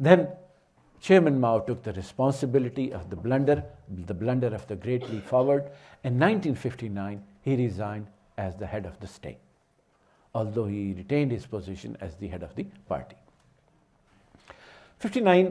then Chairman Mao took the responsibility of the blunder of the Great Leap Forward. In 1959, he resigned as the head of the state, although he retained his position as the head of the party. 59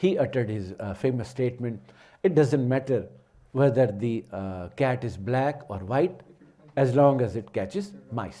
he uttered his famous statement, it doesn't matter whether the cat is black or white as long as it catches mice.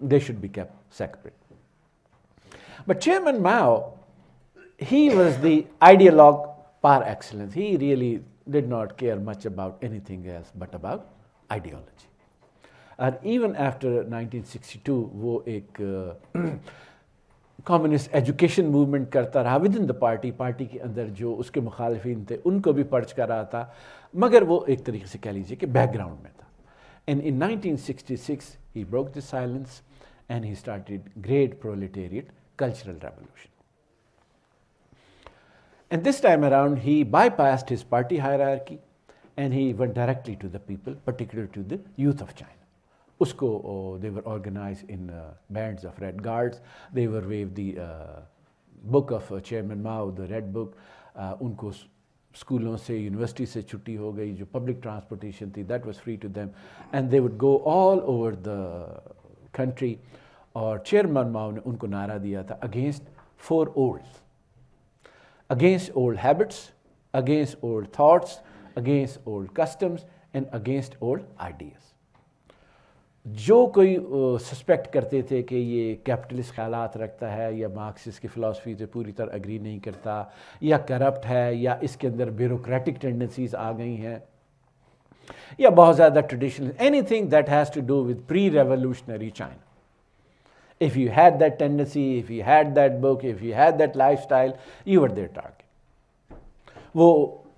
they should be kept separate. But Chairman Mao, he was the ideologue par excellence. He really did not care much about anything else but about ideology. And even after 1962 وہ ایک communist education movement کرتا رہا with in the party کے اندر جو اس کے مخالفین تھے ان کو بھی پرچ کر رہا تھا, مگر وہ ایک طریقے سے کہہ لیجیے کہ بیک گراؤنڈ میں تھا. And in 1966 he broke the silence and he started great proletariat cultural revolution. And this time around he bypassed his party hierarchy and he went directly to the people, particularly to the youth of China. Usko, they were organized in bands of red guards. They were waved the book of Chairman Mao, the red book. Unko اسکولوں سے university سے چھٹی ہو گئی, جو public transportation تھی that was free to them and they would go all over the country. اور Chairman Mao نے ان کو نعرہ دیا تھا against four olds, against old habits, against old thoughts, against old customs and against old ideas. جو کوئی suspect کرتے تھے کہ یہ کیپٹلسٹ خیالات رکھتا ہے یا مارکسسٹ کی فلاسفی سے پوری طرح اگری نہیں کرتا یا کرپٹ ہے یا اس کے اندر بیوروکریٹک ٹینڈنسیز آ گئی ہیں یا بہت زیادہ traditional, anything that has to do with pre revolutionary China. If you had that tendency, if you had that book, if you had that lifestyle, you were their target. وہ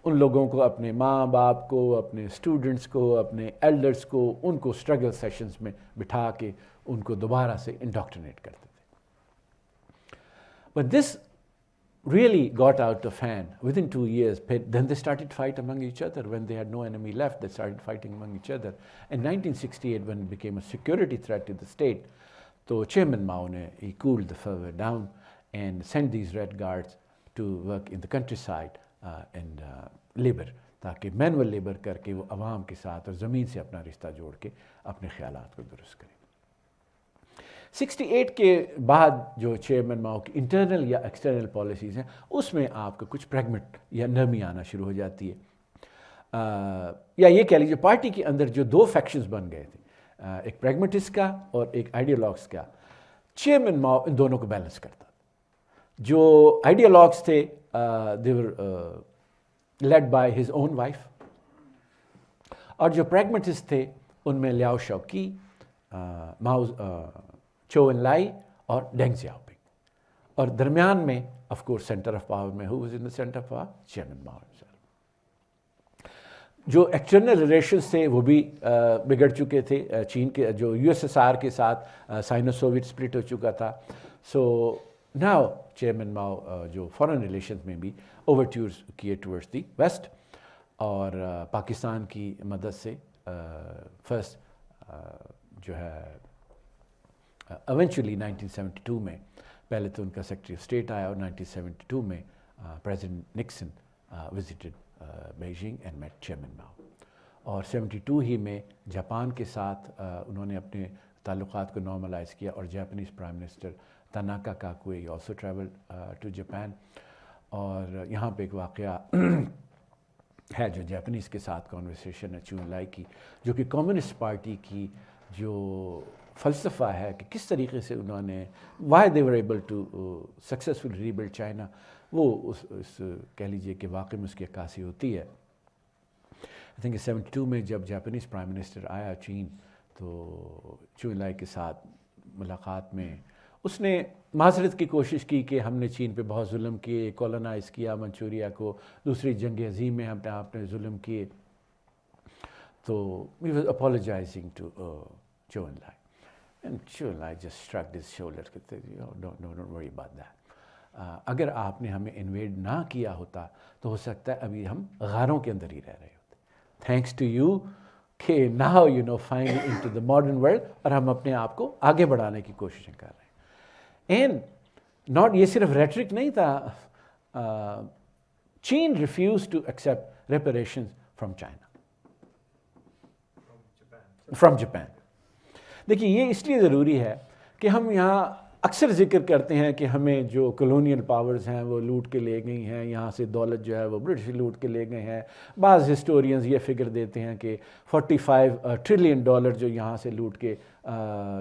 ان لوگوں کو, اپنے ماں باپ کو, اپنے اسٹوڈنٹس کو, اپنے ایلڈرس کو, ان کو اسٹرگل سیشنز میں بٹھا کے ان کو دوبارہ سے انڈاکٹرینیٹ کرتے تھے. But this really got out of hand within 2 years. Then they started fight among each other. When they had no enemy left, they started fighting among each other. In 1968, when it became a security threat to the state, so Chairman Mao he cooled the fervor down and sent these red guards to work in the countryside and labor, تاکہ manual labour کر کے وہ عوام کے ساتھ اور زمین سے اپنا رشتہ جوڑ کے اپنے خیالات کو درست کریں. 68 کے بعد جو چیئرمین ماؤ کی انٹرنل یا ایکسٹرنل پالیسیز ہیں اس میں آپ کو کچھ پریگمنٹ یا نرمی آنا شروع ہو جاتی ہے, یا یہ کہہ لیجیے پارٹی کے اندر جو دو فیکشنز بن گئے تھے, ایک پریگمیٹسٹ کا اور ایک آئیڈیالوگس کا. چیئرمین ماؤ ان دونوں کو بیلنس کرتا. جو آئیڈیالوگس تھے they were led by his own wife, اور جو پریگمیٹسٹ تھے ان میں لیاؤ شوقی, ماؤ چو ان لائی اور ڈینگ زیاؤپنگ, اور درمیان میں of course center of power میں who was in the center of power? Chairman Mao. جو ایکسٹرنل ریلیشنز تھے وہ بھی بگڑ چکے تھے. چین کے جو یو ایس ایس آر کے ساتھ سائنو سوویٹ سپلٹ ہو چکا تھا. سو ناؤ چیئرمین ماؤ جو فارن ریلیشنز میں بھی اوورٹیورز کیے ٹورڈز دی ویسٹ, اور پاکستان کی مدد سے فرسٹ جو ہے ایونچولی 1972 میں پہلے تو ان کا سیکرٹری آف اسٹیٹ آیا, اور 1972 میں president Nixon visited Beijing and met chairman Mao. اور 72 ہی میں جاپان کے ساتھ انہوں نے اپنے تعلقات کو نارملائز کیا, اور Japanese prime minister Tanaka Kakuei also travel to Japan. اور یہاں پہ ایک واقعہ ہے جو جاپنیز کے ساتھ کانورسیشن ہے چون لائی کی, جو کہ کمیونسٹ پارٹی کی جو فلسفہ ہے کہ کس طریقے سے انہوں نے why they were able to successful rebuild China, وہ اس کہہ لیجیے کہ واقعی میں اس کی عکاسی ہوتی ہے. آئی تھنک 72 میں جب جاپنیز پرائم منسٹر آیا چین, تو چون لائی کے ساتھ ملاقات میں اس نے معذرت کی کوشش کی کہ ہم نے چین پہ بہت ظلم کیے, کولونائز کیا منچوریا کو, دوسری جنگ عظیم میں ہم نے آپ نے ظلم کیے. تو he was apologizing to Zhou Enlai, and Zhou Enlai just shrugged his shoulders, don't worry about that. اگر آپ نے ہمیں انویڈ نہ کیا ہوتا تو ہو سکتا ہے ابھی ہم غاروں کے اندر ہی رہ رہے ہوتے. تھینکس ٹو یو کہ now you know finally into the modern world, اور ہم اپنے آپ کو آگے بڑھانے کی کوششیں کر رہے ہیں. اینڈ ناٹ, یہ صرف ریٹرک نہیں تھا. چین refuse to accept reparations from China, from Japan. دیکھیے یہ اس لیے ضروری ہے کہ ہم یہاں اکثر ذکر کرتے ہیں کہ ہمیں جو کلونیل پاورز ہیں وہ لوٹ کے لے گئی ہیں, یہاں سے دولت جو ہے وہ برٹش لوٹ کے لے گئے ہیں. بعض ہسٹورینز یہ فگر دیتے ہیں کہ 45 ٹریلین ڈالر جو یہاں سے لوٹ کے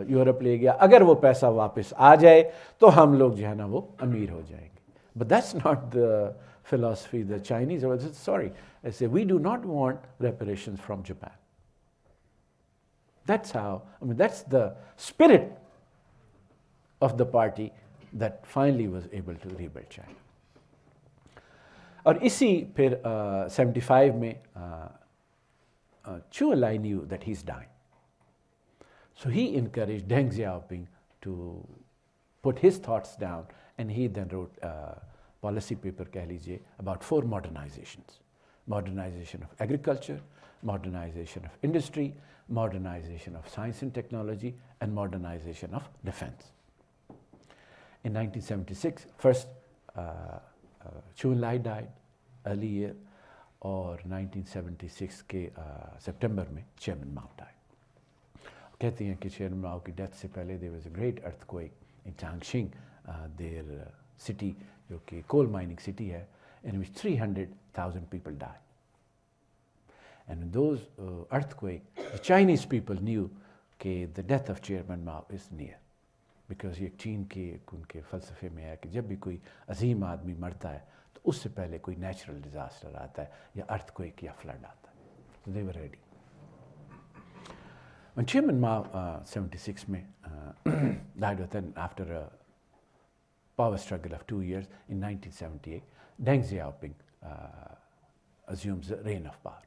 یورپ لے گیا, اگر وہ پیسہ واپس آ جائے تو ہم لوگ جو ہے نا وہ امیر ہو جائیں گے. But that's not the philosophy, the Chinese, I said, sorry, I say, we do not want reparations from Japan. That's how, that's the spirit of the party that finally was able to rebuild China. اور اسی پھر 75 میں Chu Enlai knew that he's dying. So he encouraged Deng Xiaoping to put his thoughts down, and he then wrote a policy paper keh lijiye, about 4 modernizations. Modernization of agriculture, modernization of industry, modernization of science and technology, and modernization of defense. In 1976, first Chu Enlai died, early year, اور 1976 کے September میں chairman ماؤ ڈائے. کہتے ہیں کہ Chairman Mao کی death سے پہلے there was a great earthquake in Changxing, their city, جو کہ coal mining city ہے, in which 300,000 people died. And in those earthquake, the Chinese people knew کہ the death of Chairman Mao is near. Because یہ چین کے ان کے فلسفے میں ہے کہ جب بھی کوئی عظیم آدمی مرتا ہے تو اس سے پہلے کوئی نیچرل ڈیزاسٹر آتا ہے یا ارتھ کوئک یا فلڈ آتا ہے. So they were ready. When Chairman Mao 76 میں died, then after a power struggle of 2 years, in 1978, Deng Xiaoping assumes the reign of power.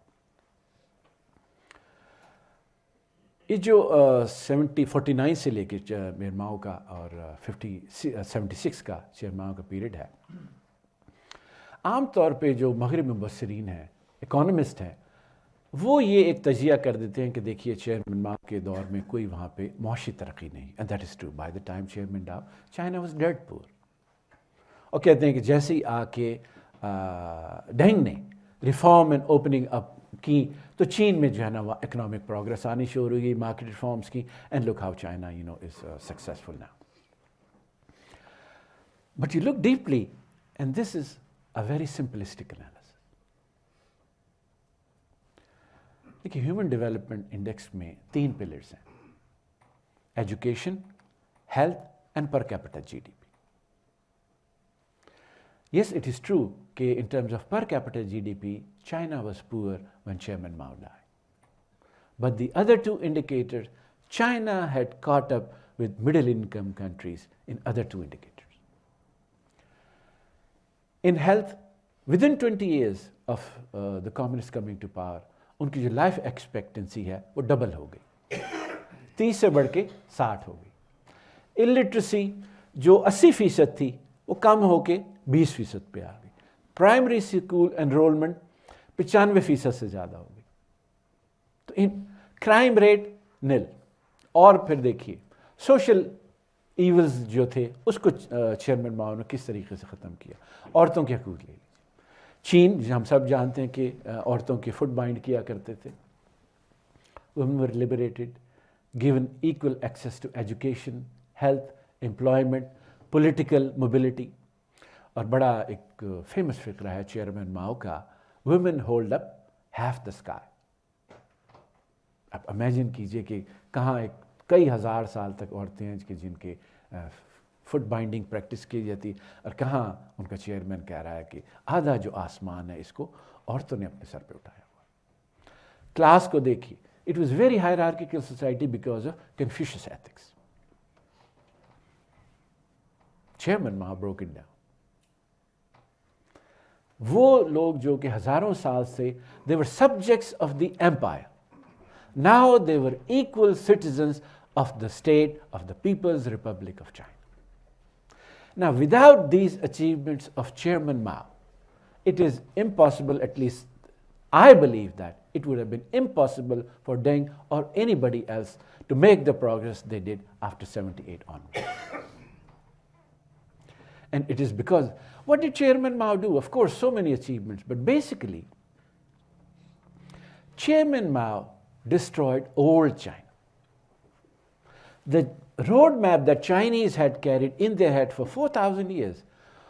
یہ جو 49 سے لے کے چیئرمین ماؤ کا اور 76 کا چیئرمین ماؤ کا پیریڈ ہے، عام طور پہ جو مغرب میں مبصرین ہیں، اکانومسٹ ہیں، وہ یہ ایک تجزیہ کر دیتے ہیں کہ دیکھیے چیئرمین ماؤ کے دور میں کوئی وہاں پہ معاشی ترقی نہیں. And that is true. By the time Chairman Mao China was dead poor. اور کہتے ہیں کہ جیسے ہی آ کے ڈینگ نے ریفارم اینڈ اوپننگ اپ کی تو چین میں جو ہے نا وہ اکنامک پروگرس آنی شروع ہوئی، مارکیٹ ریفارمس کی. And look how China is successful now. But you look deeply and this is a very simplistic analysis. دیکھیے ہیومن ڈیولپمنٹ انڈیکس میں 3 پلرز ہیں: education, health and per capita G D P. Yes, it is true کہ in terms of per capita GDP, China was poor when Chairman Mao died. But the other 2 indicators, China had caught up with middle income countries in other 2 indicators. In health, within 20 years of the communists coming to power, ان کی جو life expectancy ہے وہ double ہو گئی، 30 سے بڑھ کے 60 ہو گئی. Illiteracy جو 80% تھی وہ کم ہو کے 20% پہ آ گئی. پرائمری اسکول انرولمنٹ 95% سے زیادہ ہو گئی. تو کرائم ریٹ نل. اور پھر دیکھیے سوشل ایولز جو تھے اس کو چیئرمین ماؤ نے کس طریقے سے ختم کیا. عورتوں کے حقوق لے لیجیے. چین ہم سب جانتے ہیں کہ عورتوں کے فٹ بائنڈ کیا کرتے تھے. women were liberated, given equal access to education, health, employment, political mobility. اور بڑا ایک فیمس فقرہ ہے چیئرمین ماؤ کا: women hold up half the sky. آپ امیجن کیجئے کہ کہاں ایک کئی ہزار سال تک عورتیں ہیں کہ جن کے فٹ بائنڈنگ پریکٹس کی جاتی، اور کہاں ان کا چیئرمین کہہ رہا ہے کہ آدھا جو آسمان ہے اس کو عورتوں نے اپنے سر پہ اٹھایا ہوا. کلاس کو دیکھیے. It was very hierarchical society because of Confucius ethics. Chairman Mao broke it down. وہ لوگ جو کہ ہزاروں سال سے they were subjects of the empire, now they were equal citizens of the state of the People's Republic of China. Now, without these achievements of Chairman Mao, it is impossible, at least I believe that it would have been impossible for Deng or anybody else to make the progress they did after 78 onwards. And it is because, what did Chairman Mao do? Of course, so many achievements, but basically, Chairman Mao destroyed old China. The roadmap that Chinese had carried in their head for 4,000 years,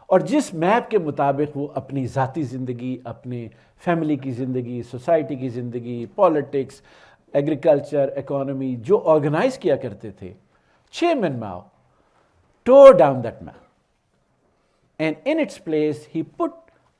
اور جس map کے مطابق وہ اپنی ذاتی زندگی، اپنے family کی زندگی، سوسائٹی کی زندگی، پالیٹکس، ایگریکلچر، اکانومی جو آرگنائز کیا کرتے تھے، Chairman Mao tore down that map. And in its place, he put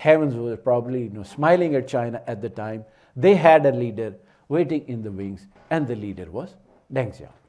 heavens were probably smiling at China at the time. They had a leader waiting in the wings, and the leader was Deng Xiaoping.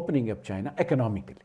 opening up China economically.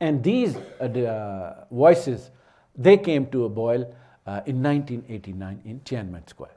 and these voices, they came to a boil in 1989 in Tiananmen Square.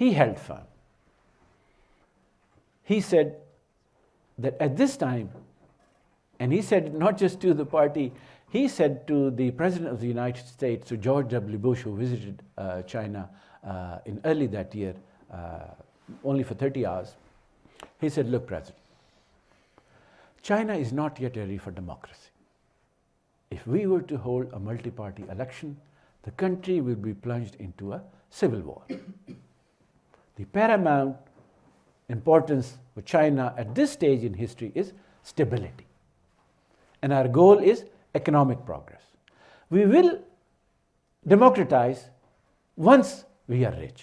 he held firm. He said that at this time, and he said not just to the party, he said to the President of the United States, to George W. Bush, who visited China in early that year, only for 30 hours, he said, look, President, China is not yet ready for democracy. If we were to hold a multi-party election, the country will be plunged into a civil war. The paramount importance for China at this stage in history is stability. And our goal is economic progress. We will democratize once we are rich.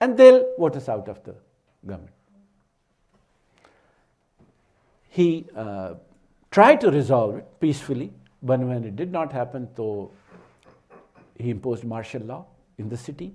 and they'll vote us out of the government. He tried to resolve it peacefully, but when it did not happen, so he imposed martial law in the city.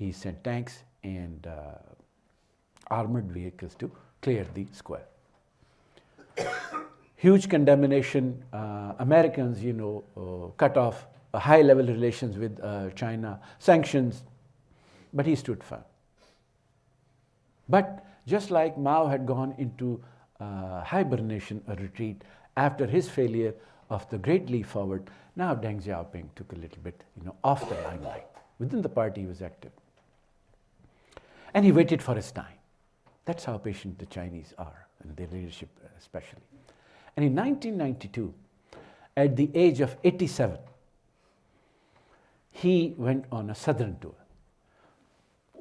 he sent tanks and armored vehicles to clear the square. Huge condemnation. Americans, cut off high-level relations with China, sanctions, but he stood firm. But just like Mao had gone into hibernation, a retreat, after his failure of the Great Leap Forward, now Deng Xiaoping took a little bit, off the limelight. Within the party, he was active. And he waited for his time. That's how patient the Chinese are, and their leadership especially. And in 1992, at the age of 87, he went on a southern tour.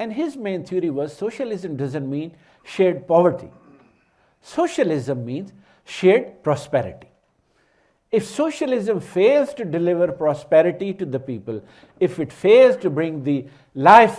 And his main theory was socialism doesn't mean shared poverty. Socialism means shared prosperity. If socialism fails to deliver prosperity to the people, if it fails to bring the life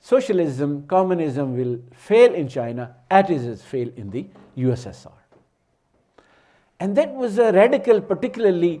socialism, communism will fail in China as it has failed in the USSR. And that was a radical, particularly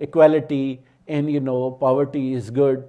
equality and poverty is good,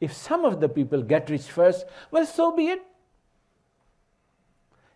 if some of the people get rich first, well, so be it.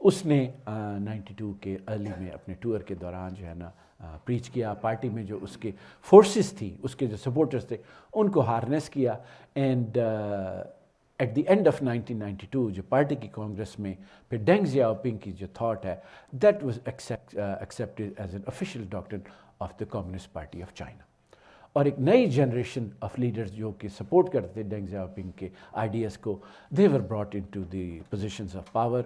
اس نے 92 کے early میں اپنے tour کے دوران جو ہے نا preach کیا. پارٹی میں جو اس کے فورسز تھی, اس کے جو سپورٹرز تھے, ان کو ہارنیس کیا. And at the end of 1992 جو پارٹی کی کانگریس میں پھر ڈینگ زیاؤپنگ کی جو تھاٹ ہے, that was accepted as an official doctrine of the communist party of China. اور ایک نئی جنریشن آف لیڈرز جو کہ سپورٹ کرتے تھے ڈینگ زیاؤپنگ کے آئیڈیاز کو, they were brought into the positions of power,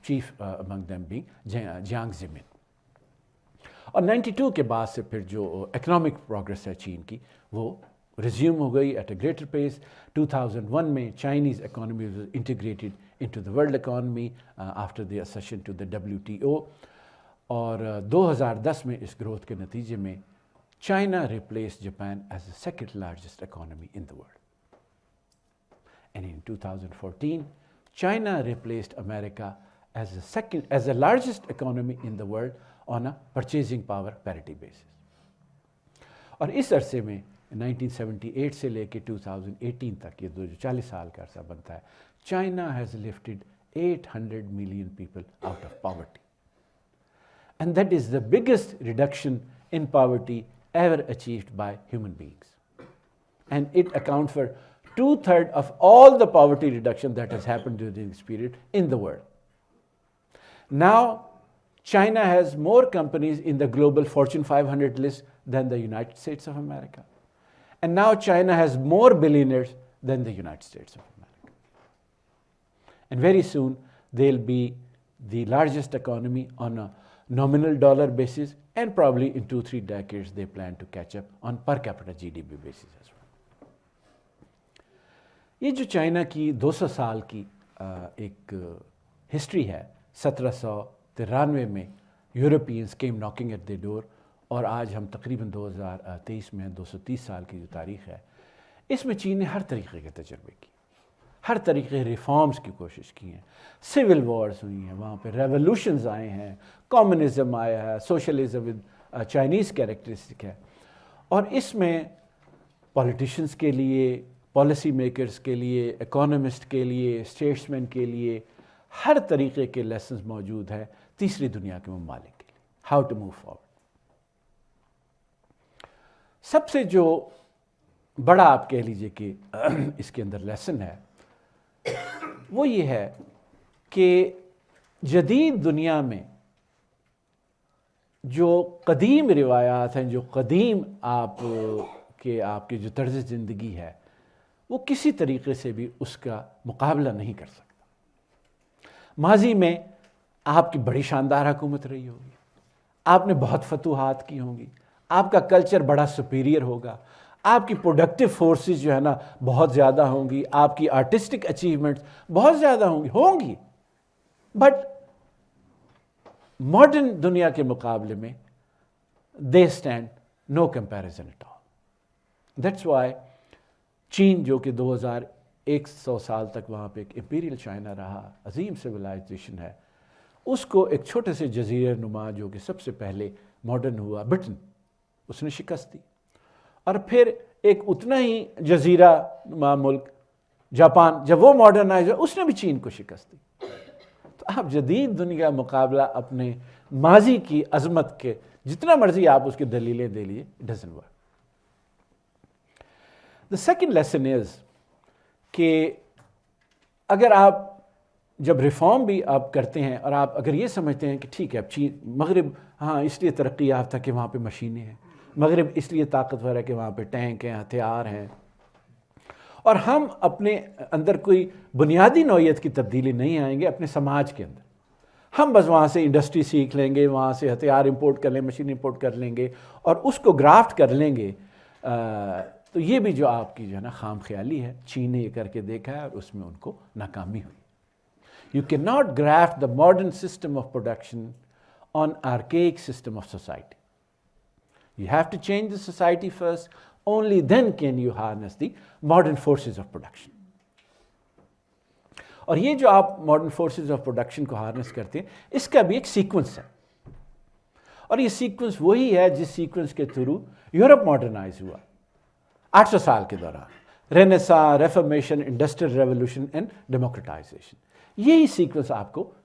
chief among them being Jiang Zemin. اور 92 کے بعد سے پھر جو اکنامک پروگرس ہے چین کی, وہ ریزیوم ہو گئی ایٹ اے گریٹر پیس. 2001 میں Chinese economy was integrated into the world economy after the accession to the WTO. اور 2010 میں اس گروتھ کے نتیجے میں China replaced Japan as the second largest economy in the world. And in 2014, China replaced America as the largest economy in the world on a purchasing power parity basis. اور اس عرصے میں 1978 سے لے کے 2018 تک, یہ 40 سال کا عرصہ بنتا ہے, China has lifted 800 million people out of poverty. And that is the biggest reduction in poverty ever achieved by human beings. And it accounts for 2/3 of all the poverty reduction that has happened during this period in the world. Now, China has more companies in the global Fortune 500 list than the United States of America. And now China has more billionaires than the United States of America. And very soon, they'll be the largest economy on a nominal dollar basis, and probably in 2-3 decades they plan to catch up on per capita GDP basis as well. یہ جو China کی 200 سال کی ایک history ہے, 1793 میں Europeans came knocking at the door, اور آج ہم تقریباً 2023 میں 230 سال کی جو تاریخ ہے, اس میں چین نے ہر طریقے کے تجربے کی, ہر طریقے ریفارمز کی کوشش کی ہیں. سول وارز ہوئی ہیں, وہاں پہ ریولوشنز آئے ہیں, کمیونزم آیا ہے, سوشلزم ود چائنیز کیریکٹرسٹک ہے. اور اس میں پولیٹیشنز کے لیے, پالیسی میکرز کے لیے, اکانومسٹ کے لیے, اسٹیٹسمین کے لیے ہر طریقے کے لیسنز موجود ہیں تیسری دنیا کے ممالک کے لیے, ہاؤ ٹو موو فارورڈ. سب سے جو بڑا آپ کہہ لیجئے کہ اس کے اندر لیسن ہے, وہ یہ ہے کہ جدید دنیا میں جو قدیم روایات ہیں, جو قدیم آپ کے جو طرز زندگی ہے, وہ کسی طریقے سے بھی اس کا مقابلہ نہیں کر سکتا. ماضی میں آپ کی بڑی شاندار حکومت رہی ہوگی, آپ نے بہت فتوحات کی ہوں گی, آپ کا کلچر بڑا سپیریئر ہوگا, آپ کی پروڈکٹیو فورسز جو ہے نا بہت زیادہ ہوں گی, آپ کی آرٹسٹک اچیومنٹس بہت زیادہ ہوں گی. بٹ ماڈرن دنیا کے مقابلے میں they stand no comparison at all. That's why چین جو کہ 2100 سال تک وہاں پہ ایک امپیریل چائنا رہا, عظیم سویلائزیشن ہے, اس کو ایک چھوٹے سے جزیرہ نما جو کہ سب سے پہلے ماڈرن ہوا, برٹن, اس نے شکست دی. اور پھر ایک اتنا ہی جزیرہ نما ملک جاپان, جب وہ ماڈرنائز ہوا, اس نے بھی چین کو شکست دی. تو آپ جدید دنیا کا مقابلہ اپنے ماضی کی عظمت کے جتنا مرضی آپ اس کی دلیلیں دے لیے, it doesn't work. The second lesson is کہ اگر آپ جب ریفارم بھی آپ کرتے ہیں, اور آپ اگر یہ سمجھتے ہیں کہ ٹھیک ہے اب چین, مغرب ہاں اس لیے ترقی یافتہ کہ وہاں پہ مشینیں ہیں, مغرب اس لیے طاقتور ہے کہ وہاں پہ ٹینک ہیں, ہتھیار ہیں, اور ہم اپنے اندر کوئی بنیادی نوعیت کی تبدیلی نہیں آئیں گے اپنے سماج کے اندر. ہم بس وہاں سے انڈسٹری سیکھ لیں گے, وہاں سے ہتھیار امپورٹ کر لیں, مشین امپورٹ کر لیں گے اور اس کو گرافٹ کر لیں گے. تو یہ بھی جو آپ کی جو ہے نا خام خیالی ہے, چین نے یہ کر کے دیکھا ہے اور اس میں ان کو ناکامی ہوئی. You cannot graft the modern system of production on archaic system of society. You have to change the society first, only then can you harness the modern forces of production. اور یہ جو آپ modern forces of production کو horns کرتے ہیں, اس کا بھی ایک سیکوینس ہے, اور یہ سیکوینس وہی ہے جس سیکوینس کے تھرو یورپ ماڈرنائز ہوا 800 سال کے دوران, renaissance, reformation, industrial revolution and democratization. یہی سیکوینس آپ کو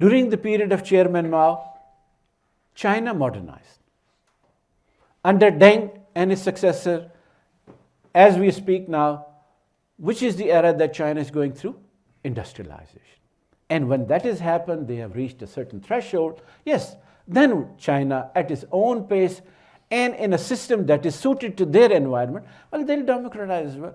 During the period of Chairman Mao, China modernized. Under Deng and his successor, as we speak now, which is the era that China is going through? Industrialization. And when that has happened, they have reached a certain threshold. Yes, then China, at its own pace and in a system that is suited to their environment, well, they'll democratize as well.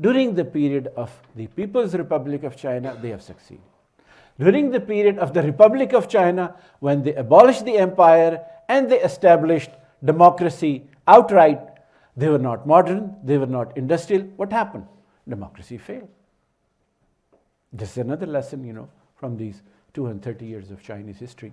During the period of the People's Republic of China, they have succeeded. During the period of the Republic of China, when they abolished the empire and they established democracy outright, they were not modern, they were not industrial. What happened? Democracy failed. This is another lesson, from these 230 years of Chinese history.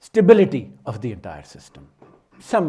stability of the entire system. Some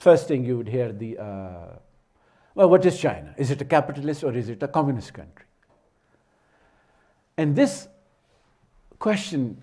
First thing you would hear well, what is China? Is it a capitalist or is it a communist country? And this question,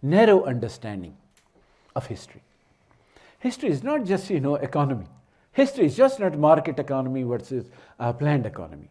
narrow understanding of history. History is not just, economy. History is just not market economy versus planned economy.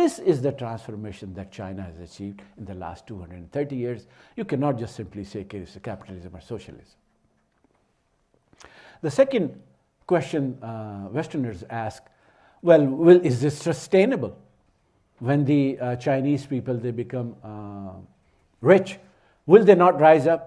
This is the transformation that China has achieved in the last 230 years. You cannot just simply say it's a capitalism or socialism. The second question Westerners ask, well, is this sustainable? When the Chinese people, they become rich, will they not rise up?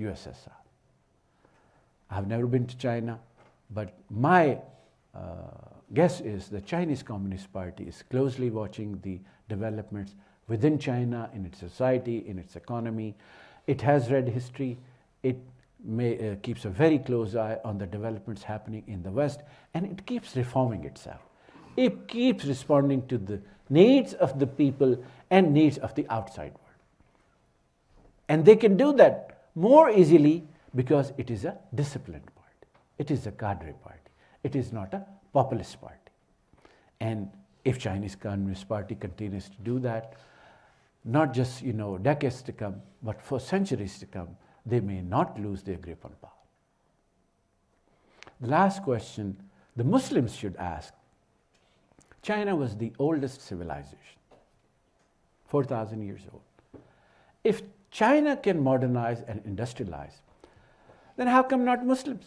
USSR? I have never been to China, but my guess is the Chinese Communist Party is closely watching the developments within China, in its society, in its economy. It has read history. It keeps a very close eye on the developments happening in the West, and it keeps reforming itself. It keeps responding to the needs of the people and needs of the outside world. And they can do that more easily because it is a disciplined party. It is a cadre party. It is not a populist party. And if Chinese Communist Party continues to do that, not just decades to come, but for centuries to come, they may not lose their grip on power. The last question the Muslims should ask. China was the oldest civilization, 4,000 years old. If China can modernize and industrialize, then how come not Muslims?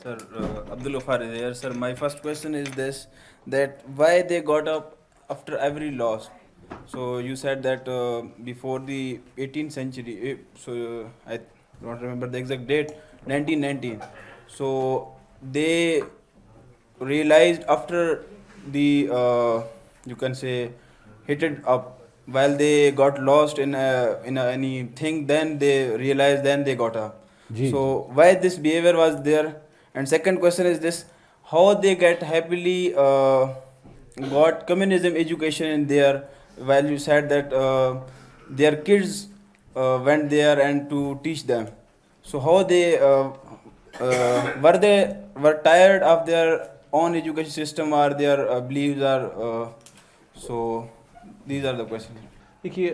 Sir, Abdul Ghaffar is here. Sir, my first question is this, that why they got up after every loss? So you said that before the 18th century, I don't remember the exact date, 1919. So they realized after the, you can say, hit it up, while they got lost in anything, then they realized, then they got up. So why this behavior was there? And second question is this, how they get happily got communism education in there, while you said that their kids went there and to teach them. So how they were tired of their own education system or their beliefs, or so These are the questions. دیکھیے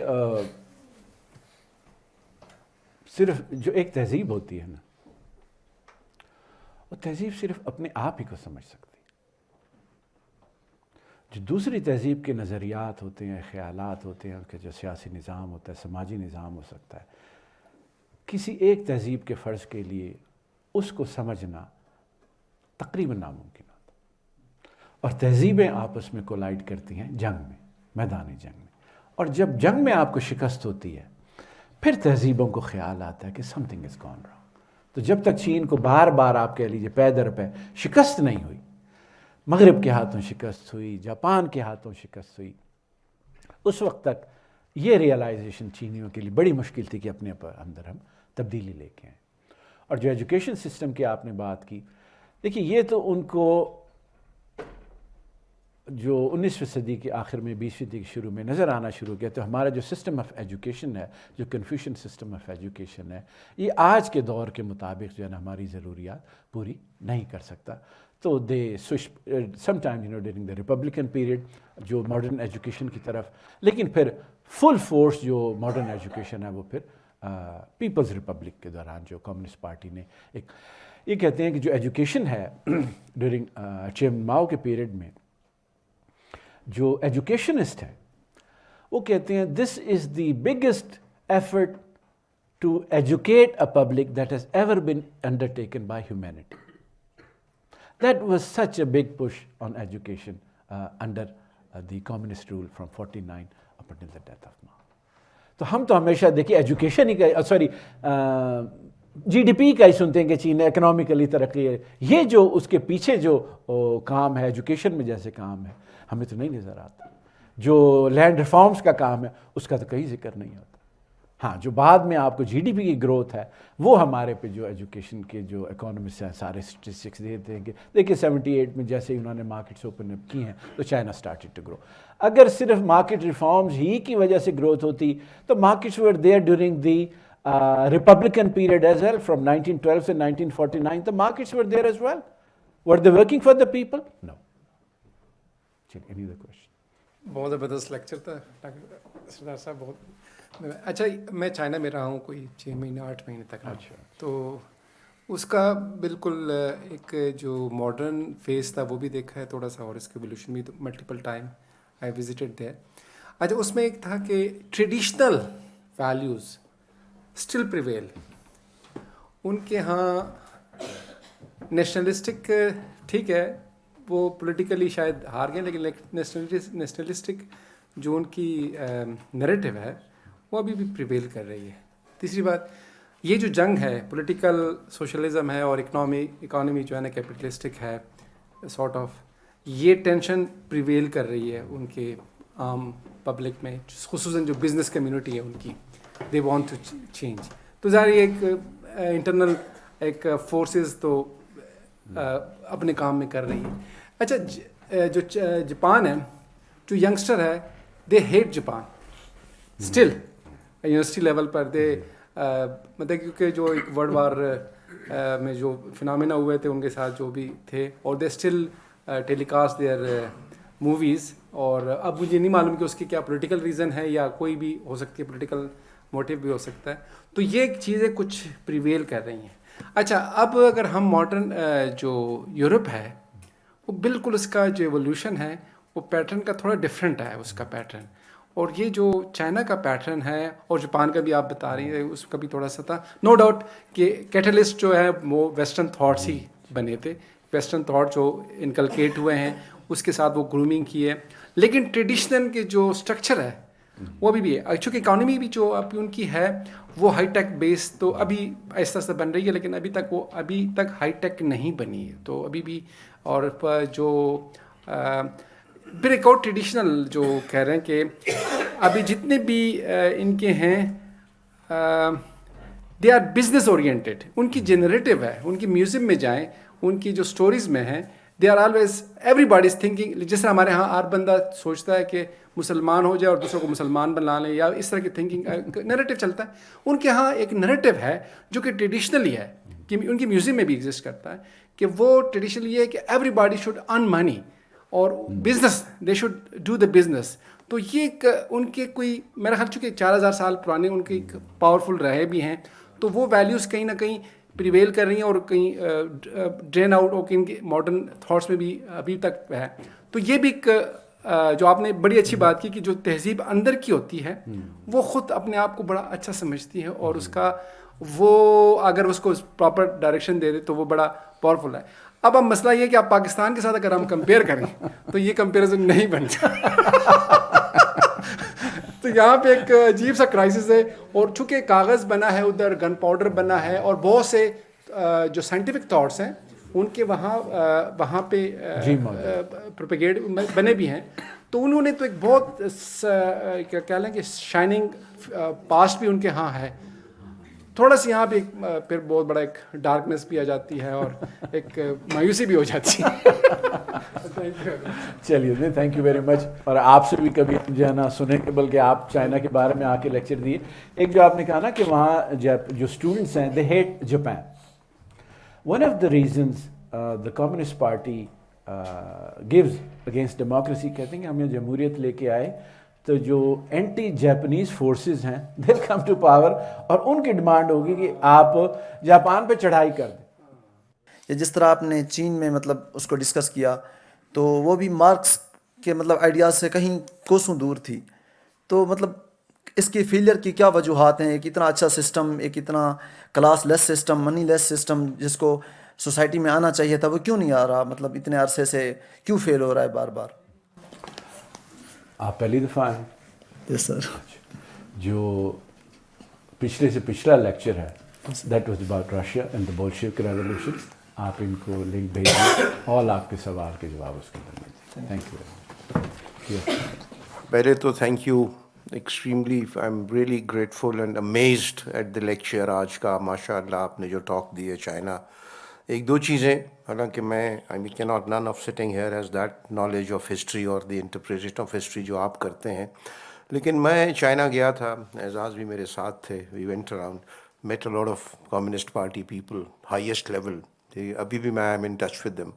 صرف جو ایک تہذیب ہوتی ہے نا، وہ تہذیب صرف اپنے آپ ہی کو سمجھ سکتی ہے. جو دوسری تہذیب کے نظریات ہوتے ہیں، خیالات ہوتے ہیں، ان کے جو سیاسی نظام ہوتا ہے، سماجی نظام ہو سکتا ہے، کسی ایک تہذیب کے فرض کے لیے اس کو سمجھنا تقریباً ناممکن ہوتا ہے. اور تہذیبیں آپس میں کولائڈ کرتی ہیں جنگ میں، میدانی جنگ میں. اور جب جنگ میں آپ کو شکست ہوتی ہے، پھر تہذیبوں کو خیال آتا ہے کہ something is gone wrong. تو جب تک چین کو بار بار آپ کہہ لیجیے پے در پے شکست نہیں ہوئی، مغرب کے ہاتھوں شکست ہوئی، جاپان کے ہاتھوں شکست ہوئی، اس وقت تک یہ ریئلائزیشن چینیوں کے لیے بڑی مشکل تھی کہ اپنے اندر ہم تبدیلی لے کے آئیں. اور جو ایجوکیشن سسٹم کی آپ نے بات کی، دیکھیے یہ تو ان کو جو 19ویں صدی کے آخر میں 20ویں صدی کے شروع میں نظر آنا شروع کیا. تو ہمارا جو سسٹم آف ایجوکیشن ہے، جو کنفیوشن سسٹم آف ایجوکیشن ہے، یہ آج کے دور کے مطابق جو ہے نا ہماری ضروریات پوری نہیں کر سکتا. تو they switch some time during the Republican period جو ماڈرن ایجوکیشن کی طرف، لیکن پھر فل فورس جو ماڈرن ایجوکیشن ہے وہ پھر پیپلز ریپبلک کے دوران جو کمیونسٹ پارٹی نے ایک یہ کہتے ہیں کہ جو ایجوکیشن ہے ڈیورنگ چیئرمین ماؤ کے پیریڈ میں، جو ایجوکیشنسٹ ہے وہ کہتے ہیں this is the biggest effort to educate a public that has ever been undertaken by humanity. That was such a big push on education under the communist rule from 49 up till the death of Mao. تو ہم تو ہمیشہ دیکھیے education ہی کا sorry جی D پی کا ہی سنتے ہیں کہ چین اکنامیکلی ترقی ہے. یہ جو اس کے پیچھے جو کام ہے ایجوکیشن میں جیسے کام ہے ہمیں تو نہیں نظر آتا. جو لینڈ ریفارمز کا کام ہے اس کا تو کہیں ذکر نہیں ہوتا. ہاں جو بعد میں آپ کو جی ڈی پی کی گروتھ ہے وہ ہمارے پہ جو ایجوکیشن کے جو اکانومسٹ ہیں سارے اسٹیٹسٹکس دیتے ہیں کہ دیکھیے 78 میں جیسے انہوں نے مارکیٹس اوپن اپ کی ہیں تو چائنا اسٹارٹڈ ٹو گرو. اگر صرف مارکیٹ ریفارمز ہی کی وجہ سے گروتھ ہوتی تو markets were there during the Republican period as well from 1912 to 1949 the markets were there as well. Were they working for the people? No. Any other question? بہت زبردست lecture تھا سردار صاحب. بہت اچھا. میں چائنا میں رہا ہوں کوئی 6 مہینے 8 مہینے تک. اچھا. تو اس کا بالکل ایک جو ماڈرن فیس تھا وہ بھی دیکھا ہے تھوڑا سا، اور اس کے ایولیوشن بھی multiple time I visited there. اچھا اس میں ایک تھا کہ ٹریڈیشنل ویلیوز اسٹل پریویل. ان کے ہاں نیشنلسٹک ٹھیک ہے وہ پولیٹیکلی شاید ہار گئے، لیکن نیشنلسٹک جو ان کی نیریٹو ہے وہ ابھی بھی پریویل کر رہی ہے. تیسری بات یہ جو جنگ ہے پولیٹیکل سوشلزم ہے اور اکانومی جو ہے نا کیپٹلسٹک ہے سارٹ آف، یہ ٹینشن پریویل کر رہی ہے ان کے عام پبلک میں، خصوصاً جو بزنس کمیونٹی ہے ان کی. They want to change. تو ظاہر ایک انٹرنل ایک فورسز تو اپنے کام میں کر رہی ہے. اچھا جو جاپان ہے جو ینگسٹر ہے they hate Japan still university level پر. دے مطلب کیونکہ جو ایک ورلڈ وار میں جو فنامنا ہوئے تھے ان کے ساتھ جو بھی تھے، اور they still telecast their movies. اور اب مجھے نہیں معلوم کہ اس کی کیا پولیٹیکل ریزن ہے یا کوئی بھی ہو سکتی ہے پولیٹیکل موٹیو بھی ہو سکتا ہے. تو یہ چیزیں کچھ پریویل کر رہی ہیں. اچھا اب اگر ہم ماڈرن جو یورپ ہے وہ بالکل اس کا جو ایولیوشن ہے وہ پیٹرن کا تھوڑا ڈفرینٹ ہے اس کا پیٹرن. اور یہ جو چائنا کا پیٹرن ہے اور جاپان کا بھی آپ بتا رہی ہیں اس کا بھی تھوڑا سا تھا. نو ڈاؤٹ کہ کیٹلسٹ جو ہے وہ ویسٹرن تھاٹس ہی بنے تھے، ویسٹرن تھاٹ جو انکلکیٹ ہوئے ہیں اس کے ساتھ وہ گرومنگ کی ہے. لیکن ٹریڈیشنل کے جو اسٹرکچر ہے وہ ابھی بھی ہے. چونکہ اکانومی بھی جو اب ان کی ہے وہ ہائی ٹیک بیس تو ابھی آہستہ آہستہ بن رہی ہے، لیکن ابھی تک ہائی ٹیک نہیں بنی ہے. تو ابھی بھی اور جو پھر ایک اور ٹریڈیشنل جو کہہ رہے ہیں کہ ابھی جتنے بھی ان کے ہیں دے آر بزنس اورینٹیڈ. ان کی جنریٹو ہے، ان کی میوزیم میں جائیں ان کی جو سٹوریز میں ہیں they are always everybody is thinking. جس طرح ہمارے ہاں ہر بندہ سوچتا ہے کہ مسلمان ہو جائے اور دوسروں کو مسلمان بنا لیں یا اس طرح کی تھنکنگ نیریٹو چلتا ہے. ان کے ہاں ایک نیریٹو ہے جو کہ ٹریڈیشنلی ہے، کہ ان کی میوزیم میں بھی ایگزسٹ کرتا ہے، کہ وہ ٹریڈیشنلی ہے کہ ایوری باڈی شوڈ ارن منی اور business they should do the business. تو یہ ایک ان کے کوئی میرا خیال چونکہ 4000 سال پرانے ان کے ایک پاورفل رہے بھی ہیں, تو وہ ویلیوز کہیں نہ کہیں پریویل کر رہی ہیں اور کہیں ڈرین آؤٹ ہو کے ان کے ماڈرن تھاٹس میں بھی ابھی تک ہے. تو یہ بھی ایک جو آپ نے بڑی اچھی بات کی کہ جو تہذیب اندر کی ہوتی ہے وہ خود اپنے آپ کو بڑا اچھا سمجھتی ہے, اور اس کا وہ اگر اس کو پراپر ڈائریکشن دے دے تو وہ بڑا پاورفل ہے. اب مسئلہ یہ ہے کہ آپ پاکستان کے ساتھ اگر ہم کمپیئر کریں تو یہ کمپیریزن نہیں بنتا. تو یہاں پہ ایک عجیب سا کرائسس ہے, اور چونکہ کاغذ بنا ہے, ادھر گن پاؤڈر بنا ہے, اور بہت سے جو سائنٹیفک تھاٹس ہیں ان کے وہاں پہ پروپیگیٹ بنے بھی ہیں, تو انہوں نے تو ایک بہت کیا کہہ لیں کہ شائننگ پاسٹ بھی ان کے ہاں ہے. تھوڑا سی یہاں پہ پھر بہت بڑا ایک ڈارکنیس بھی آ جاتی ہے اور ایک مایوسی بھی ہو جاتی ہے. چلیے تھینک یو ویری مچ. اور آپ سے بھی کبھی جو ہے نا سنیں کہ بلکہ آپ چائنا کے بارے میں آ کے لیکچر دیے. ایک جو آپ نے کہا نا کہ وہاں جو اسٹوڈنٹس ہیں they hate Japan. One of the reasons the communist party gives against democracy, کہتے ہیں کہ ہم یہ جمہوریت لے کے آئے تو جو اینٹی جاپنیز فورسز ہیں دے کم ٹو پاور, اور ان کی ڈیمانڈ ہوگی کہ آپ جاپان پہ چڑھائی کر دیں. جس طرح آپ نے چین میں مطلب اس کو ڈسکس کیا, تو وہ بھی مارکس کے مطلب آئیڈیاز سے کہیں کوسوں دور تھی. تو مطلب اس کی فیلئر کی کیا وجوہات ہیں؟ ایک اتنا اچھا سسٹم, ایک اتنا کلاس لیس سسٹم, منی لیس سسٹم جس کو سوسائٹی میں آنا چاہیے تھا, وہ کیوں نہیں آ رہا؟ مطلب اتنے عرصے سے کیوں فیل ہو رہا ہے بار بار؟ آپ پہلی دفعہ ہیں؟ یس سر. جو پچھلے سے پچھلا لیکچر ہے that was about Russia and the Bolshevik revolution. آپ ان کو لنک بھیجیں, اور آپ کے سوال کے جواب اس کے اندر ملیں. Thank you. پہلے تو thank you extremely, I am really grateful and amazed at the lecture آج کا. ماشاء اللہ آپ نے جو ٹاک دی ہے چائنا. ایک دو چیزیں, حالانکہ میں آئی مین کی not none of sitting here has that knowledge of history اور دی انٹرپریٹیشن آف ہسٹری جو آپ کرتے ہیں, لیکن میں چائنا گیا تھا, اعزاز بھی میرے ساتھ تھے. We went around, met a lot of communist party people, highest level. ابھی بھی میں I am in touch with them.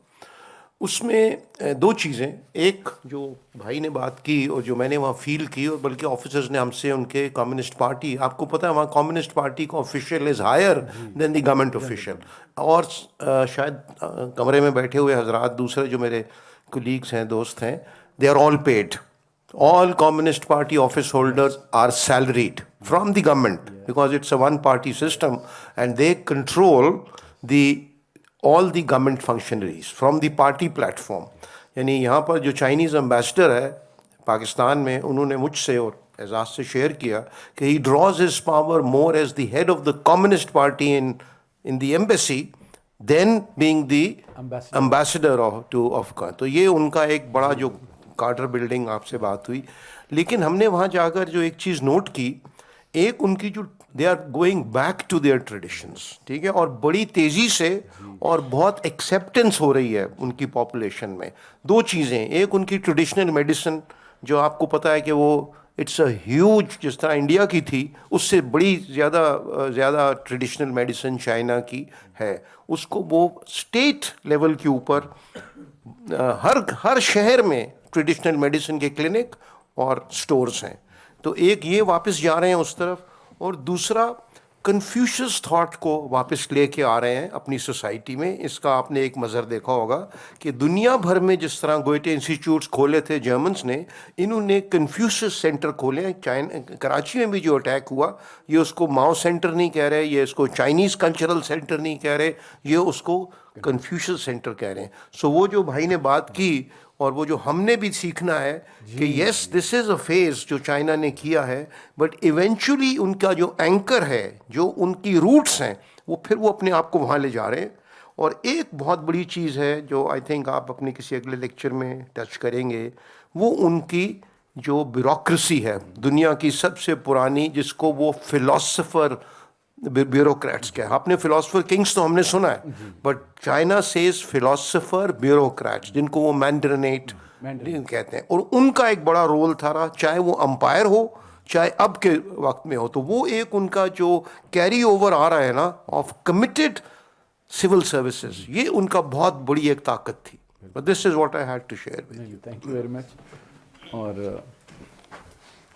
اس میں دو چیزیں, ایک جو بھائی نے بات کی اور جو میں نے وہاں فیل کی, اور بلکہ آفیسرز نے ہم سے ان کے کمیونسٹ پارٹی, آپ کو پتہ ہے وہاں کمیونسٹ پارٹی کا official is higher than the government official. اور شاید کمرے میں بیٹھے ہوئے حضرات دوسرے جو میرے کولیگس ہیں, دوست ہیں, they are all paid. All Communist Party office holders are salaried from the government because it's a one-party system, and they control all the government functionaries from the party platform. یعنی یہاں پر جو Chinese ambassador ہے پاکستان میں, انہوں نے مجھ سے اور اعزاز سے شیئر کیا کہ he draws his power more as the head of the Communist Party in the embassy than being the ambassador of. تو یہ ان کا ایک بڑا جو کارٹر بلڈنگ آپ سے بات ہوئی. لیکن ہم نے وہاں جا کر جو ایک چیز نوٹ کی, ایک ان کی جو they are going back to their traditions, ٹھیک ہے, اور بڑی تیزی سے اور بہت ایکسیپٹنس ہو رہی ہے ان کی پاپولیشن میں. دو چیزیں, ایک ان کی ٹریڈیشنل میڈیسن جو آپ کو پتہ ہے کہ وہ اٹس اے ہیوج, جس طرح انڈیا کی تھی اس سے بڑی زیادہ ٹریڈیشنل میڈیسن چائنا کی ہے. اس کو وہ اسٹیٹ لیول کے اوپر ہر شہر میں ٹریڈیشنل میڈیسن کے کلینک اور سٹورز ہیں. تو ایک یہ واپس جا رہے ہیں اس طرف, اور دوسرا کنفیوشس تھاٹ کو واپس لے کے آ رہے ہیں اپنی سوسائٹی میں. اس کا آپ نے ایک منظر دیکھا ہوگا کہ دنیا بھر میں جس طرح گوئٹے انسٹیٹیوٹس کھولے تھے جرمنس نے, انہوں نے کنفیوشس سینٹر کھولے ہیں. کراچی میں بھی جو اٹیک ہوا, یہ اس کو ماؤ سینٹر نہیں کہہ رہے, یہ اس کو چائنیز کلچرل سینٹر نہیں کہہ رہے, یہ اس کو کنفیوشس سینٹر کہہ رہے ہیں. سو وہ جو بھائی نے بات کی اور وہ جو ہم نے بھی سیکھنا ہے کہ یس دس از اے فیز جو چائنا نے کیا ہے, بٹ ایونچولی ان کا جو اینکر ہے, جو ان کی روٹس ہیں, وہ پھر وہ اپنے آپ کو وہاں لے جا رہے ہیں. اور ایک بہت بڑی چیز ہے جو آئی تھنک آپ اپنے کسی اگلے لیکچر میں ٹچ کریں گے, وہ ان کی جو بیوروکریسی ہے, دنیا کی سب سے پرانی, جس کو وہ فلاسفر بیوروکریٹس کیا ہے. آپ نے فلاسفر کنگس تو ہم نے سنا ہے, but China sees philosopher bureaucrats, جن کو وہ مینڈرنیٹ کہتے ہیں. اور ان کا ایک بڑا رول تھا رہا, چاہے وہ امپائر ہو چاہے اب کے وقت میں ہو. تو وہ ایک ان کا جو کیری اوور آ رہا ہے نا آف کمیٹڈ سول سروسز, یہ ان کا بہت بڑی ایک طاقت تھی. This is what I had to share with you. Thank you very much. اور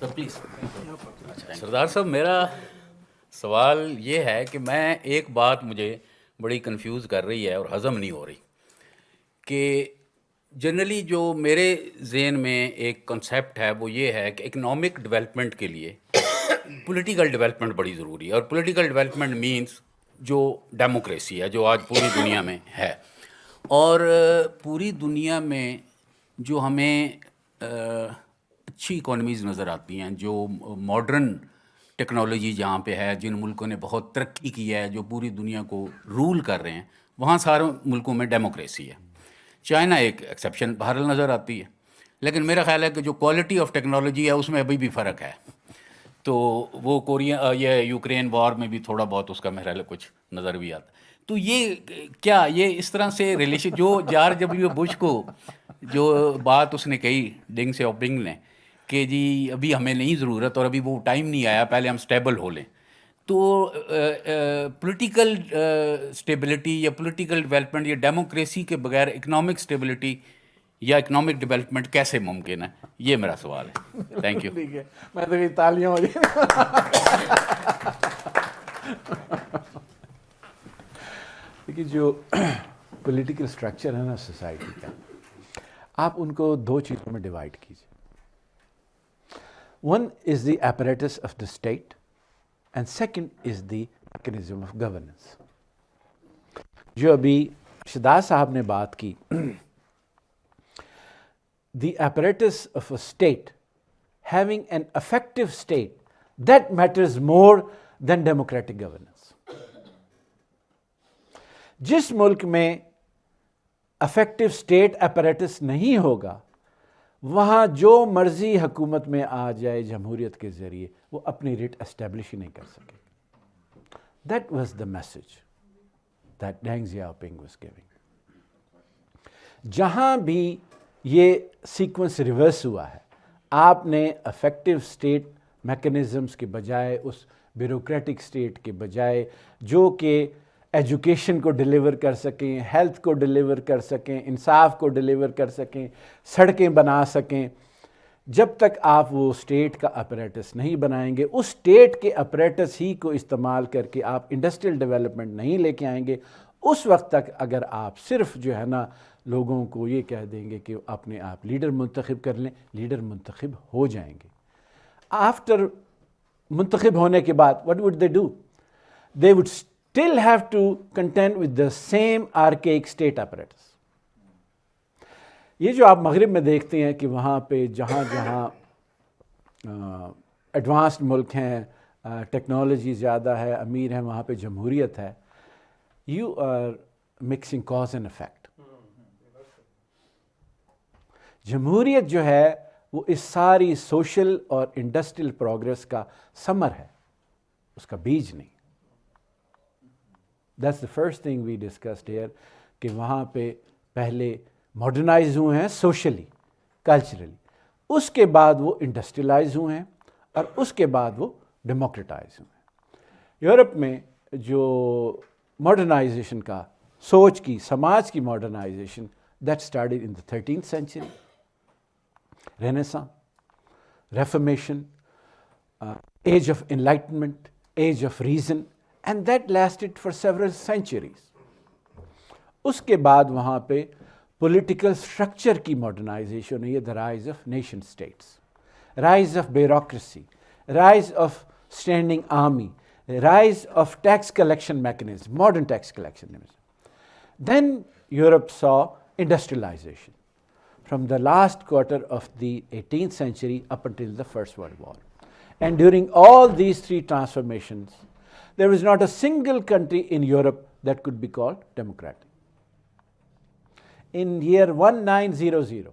پلیز. سردار صاحب میرا سوال یہ ہے کہ میں ایک بات مجھے بڑی کنفیوز کر رہی ہے اور ہضم نہیں ہو رہی کہ جنرلی جو میرے ذہن میں ایک کنسیپٹ ہے وہ یہ ہے کہ اکنامک ڈیولپمنٹ کے لیے پولیٹیکل ڈیولپمنٹ بڑی ضروری ہے, اور پولیٹیکل ڈیولپمنٹ مینس جو ڈیموکریسی ہے جو آج پوری دنیا میں ہے, اور پوری دنیا میں جو ہمیں اچھی اکانومیز نظر آتی ہیں, جو ماڈرن ٹیکنالوجی جہاں پہ ہے, جن ملکوں نے بہت ترقی کی ہے, جو پوری دنیا کو رول کر رہے ہیں, وہاں سارے ملکوں میں ڈیموکریسی ہے. چائنا ایک ایکسیپشن بہرحال نظر آتی ہے, لیکن میرا خیال ہے کہ جو کوالٹی آف ٹیکنالوجی ہے اس میں ابھی بھی فرق ہے. تو وہ کوریا یہ یوکرین وار میں بھی تھوڑا بہت اس کا میرا خیال ہے کچھ نظر بھی آتا. تو یہ کیا یہ اس طرح سے ریلیشن جو یار جب یہ بش کو جو بات اس نے کہی ڈنگ سے اوپنگ نے کہ جی ابھی ہمیں نہیں ضرورت اور ابھی وہ ٹائم نہیں آیا, پہلے ہم اسٹیبل ہو لیں, تو پولیٹیکل اسٹیبلٹی یا پولیٹیکل ڈیولپمنٹ یا ڈیموکریسی کے بغیر اکنامک اسٹیبلٹی یا اکنامک ڈیولپمنٹ کیسے ممکن ہے, یہ میرا سوال ہے. Thank you. ٹھیک ہے, میں تو یہ تالیاں ہو رہی. دیکھیے جو پولیٹیکل اسٹرکچر ہے نا سوسائٹی کا, آپ ان کو دو چیزوں میں ڈیوائڈ کیجیے. One is the apparatus of the state and second is the mechanism of governance. جو ابھی شہداد صاحب نے بات کی, the apparatus of a state having an effective state, that matters more than democratic governance. جس ملک میں effective state apparatus نہیں ہوگا, وہاں جو مرضی حکومت میں آ جائے جمہوریت کے ذریعے, وہ اپنی ریٹ اسٹیبلش ہی نہیں کر سکے. That was the message that Deng Xiaoping was giving. جہاں بھی یہ سیکوینس ریورس ہوا ہے, آپ نے افیکٹو اسٹیٹ میکنزمس کے بجائے, اس بیوروکریٹک اسٹیٹ کے بجائے جو کہ ایجوکیشن کو ڈیلیور کر سکیں, ہیلتھ کو ڈیلیور کر سکیں, انصاف کو ڈیلیور کر سکیں, سڑکیں بنا سکیں, جب تک آپ وہ اسٹیٹ کا اپریٹس نہیں بنائیں گے, اس اسٹیٹ کے اپریٹس ہی کو استعمال کر کے آپ انڈسٹریل ڈیولپمنٹ نہیں لے کے آئیں گے, اس وقت تک اگر آپ صرف جو ہے نا لوگوں کو یہ کہہ دیں گے کہ اپنے آپ لیڈر منتخب کر لیں, لیڈر منتخب ہو جائیں گے. آفٹر منتخب ہونے کے بعد what would they do? They would still have to contend with the same archaic state apparatus. یہ جو آپ مغرب میں دیکھتے ہیں کہ وہاں پہ جہاں جہاں ایڈوانسڈ ملک ہیں, ٹیکنالوجی زیادہ ہے, امیر ہیں, وہاں پہ جمہوریت ہے. You are mixing cause and effect. جمہوریت جو ہے وہ اس ساری سوشل اور انڈسٹریل پروگرس کا ثمر ہے, اس کا بیج نہیں. That's the first thing we discussed here, کہ وہاں پہ پہلے ماڈرنائز ہوئے ہیں سوشلی, کلچرلی, اس کے بعد وہ انڈسٹریلائز ہوئے ہیں, اور اس کے بعد وہ ڈیموکریٹائز ہوئے ہیں. یورپ میں جو ماڈرنائزیشن کا سوچ کی, سماج کی modernisation, that started in the 13th century. Renaissance, Reformation, Age of Enlightenment, Age of Reason, and that lasted for several centuries. اس کے بعد وہاں پہ پولیٹیکل اسٹرکچر کی ماڈرنائزیشن ہوئی ہے, the rise of nation states, rise of bureaucracy, rise of standing army, rise of tax collection mechanism, modern tax collection mechanism. Then Europe saw industrialization from the last quarter of the 18th century up until the First World War. And during all these three transformations, there was not a single country in Europe that could be called democratic. In year 1900,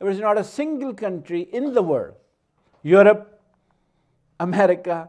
there was not a single country in the world, Europe, America,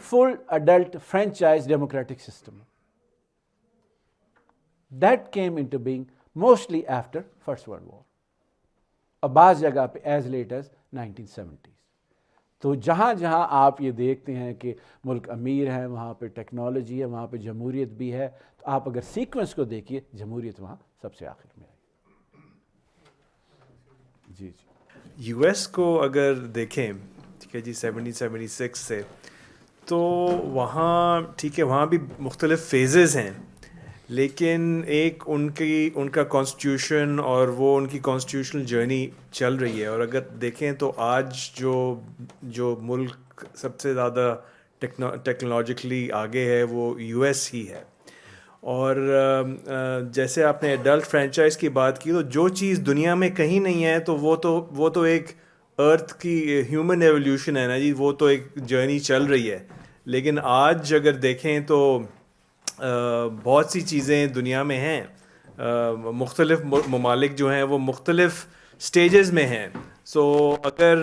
full adult franchise democratic system. That came into being mostly after First World War. اور بعض جگہ پہ as late as 1970s. تو جہاں جہاں آپ یہ دیکھتے ہیں کہ ملک امیر ہیں, وہاں پہ ٹیکنالوجی ہے, وہاں پہ جمہوریت بھی ہے, تو آپ اگر سیکوینس کو دیکھیے, جمہوریت وہاں سب سے آخر میں ہے. جی یو ایس کو اگر دیکھیں ٹھیک ہے جی 1776 سے تو وہاں ٹھیک ہے وہاں بھی مختلف فیزز ہیں لیکن ایک ان کا کانسٹیٹیوشن اور وہ ان کی کانسٹیٹیوشنل جرنی چل رہی ہے. اور اگر دیکھیں تو آج جو ملک سب سے زیادہ ٹیکنالوجیکلی آگے ہے وہ یو ایس ہی ہے. اور جیسے آپ نے ایڈلٹ فرینچائز کی بات کی تو جو چیز دنیا میں کہیں نہیں ہے تو وہ تو ایک ارتھ کی ہیومن ایولیوشن ہے نا جی, وہ تو ایک جرنی چل رہی ہے. لیکن آج اگر دیکھیں تو بہت سی چیزیں دنیا میں ہیں, مختلف ممالک جو ہیں وہ مختلف سٹیجز میں ہیں. سو اگر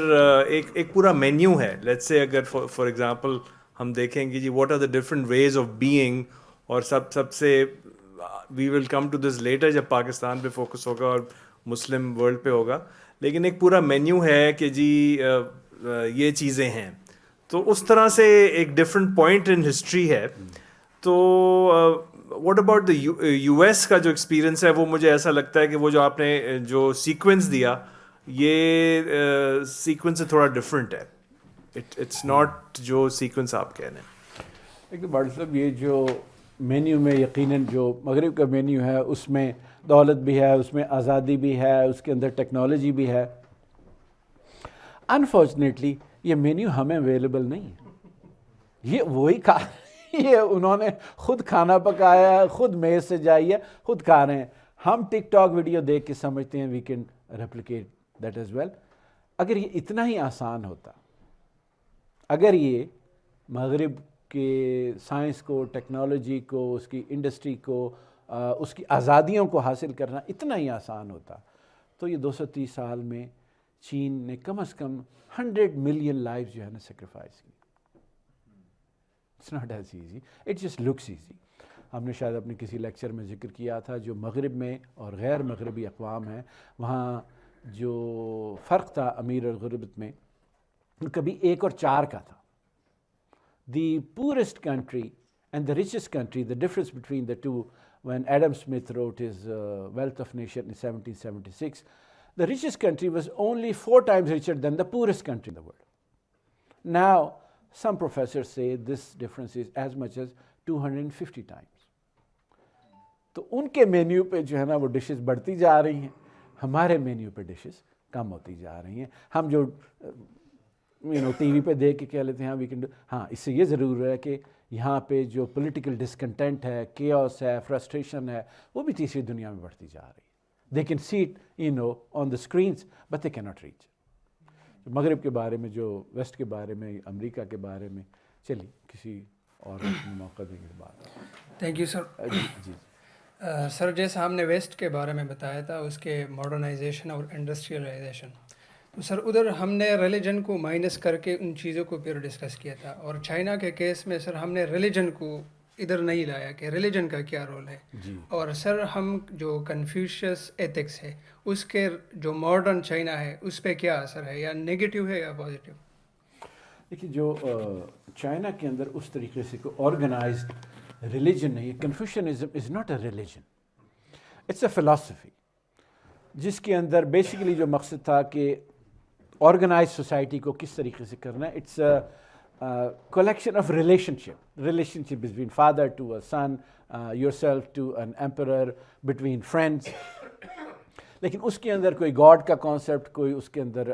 ایک پورا مینیو ہے, لیٹس سے اگر فار ایگزامپل ہم دیکھیں گے جی what are the different ways of being, اور سب سے وی ول کم ٹو دس لیٹر جب پاکستان پہ فوکس ہوگا اور مسلم ورلڈ پہ ہوگا, لیکن ایک پورا مینیو ہے کہ جی یہ چیزیں ہیں. تو اس طرح سے ایک ڈفرینٹ پوائنٹ ان ہسٹری ہے. تو what about the U S کا جو ایکسپیرئنس ہے وہ مجھے ایسا لگتا ہے کہ وہ جو آپ نے جو سیکوینس دیا یہ سیکوینس سے تھوڑا ڈفرینٹ ہے. اٹس ناٹ جو سیکوینس آپ کہہ رہے ہیں. دیکھیے بھائی صاحب, یہ جو مینیو میں یقیناً جو مغرب کا مینیو ہے اس میں دولت بھی ہے, اس میں آزادی بھی ہے, اس کے اندر ٹیکنالوجی بھی ہے. انفارچونیٹلی یہ مینیو ہمیں اویلیبل نہیں ہے. یہ وہی یہ انہوں نے خود کھانا پکایا ہے, خود میز سے جائی ہے, خود کھا رہے ہیں. ہم ٹک ٹاک ویڈیو دیکھ کے سمجھتے ہیں we can replicate that as well. اگر یہ اتنا ہی آسان ہوتا, اگر یہ مغرب کہ سائنس کو, ٹیکنالوجی کو, اس کی انڈسٹری کو, اس کی آزادیوں کو حاصل کرنا اتنا ہی آسان ہوتا تو یہ 230 سال میں چین نے کم از کم 100 ملین لائف جو ہے نا سیکریفائز کی. It's not as easy, it just looks easy. ہم نے شاید اپنے کسی لیکچر میں ذکر کیا تھا جو مغرب میں اور غیر مغربی اقوام ہیں وہاں جو فرق تھا امیر اور غربت میں, کبھی 1 اور 4 کا تھا. The poorest country and the richest country, the difference between the two, when Adam Smith wrote his Wealth of Nations in 1776, the richest country was only 4 times richer than the poorest country in the world. Now, some professors say this difference is as much as 250 times. تو ان کے menu پہ جو ہے نا وہ dishes بڑھتی جا رہی ہیں, ہمارے مینیو پہ ڈشز کم ہوتی جا رہی ہیں. ہم جو ٹی وی پہ دیکھ کے کہہ لیتے ہیں وی کین ڈو. ہاں, اس سے یہ ضرور ہے کہ یہاں پہ جو پولیٹیکل ڈسکنٹینٹ ہے, کیوس ہے, فرسٹریشن ہے, وہ بھی تیسری دنیا میں بڑھتی جا رہی ہے. They can see it on the screens but they کی ناٹ ریچ. مغرب کے بارے میں, جو ویسٹ کے بارے میں, امریکہ کے بارے میں, چلیے کسی اور موقع دیں گے بات. Thank you sir. جی سر, جیسا ہم نے ویسٹ کے بارے میں بتایا تھا اس کے ماڈرنائزیشن اور انڈسٹریلائزیشن, تو سر ادھر ہم نے ریلیجن کو مائنس کر کے ان چیزوں کو پھر ڈسکس کیا تھا. اور چائنا کے کیس میں سر ہم نے ریلیجن کو ادھر نہیں لایا کہ ریلیجن کا کیا رول ہے. اور سر ہم جو کنفیوشس ایتھکس ہے اس کے جو ماڈرن چائنا ہے اس پہ کیا اثر ہے, یا نگیٹیو ہے یا پازیٹیو؟ دیکھیے جو چائنا کے اندر اس طریقے سے کوئی آرگنائزڈ ریلیجن نہیں ہے. Confucianism is not a religion, it's a philosophy جس کے اندر بیسیکلی جو مقصد تھا کہ آرگنائز سوسائٹی کو کس طریقے سے کرنا ہے. It's collection of relationship between father to a son, yourself to an emperor, between friends. لیکن اس کے اندر کوئی گاڈ کا کانسیپٹ, کوئی اس کے اندر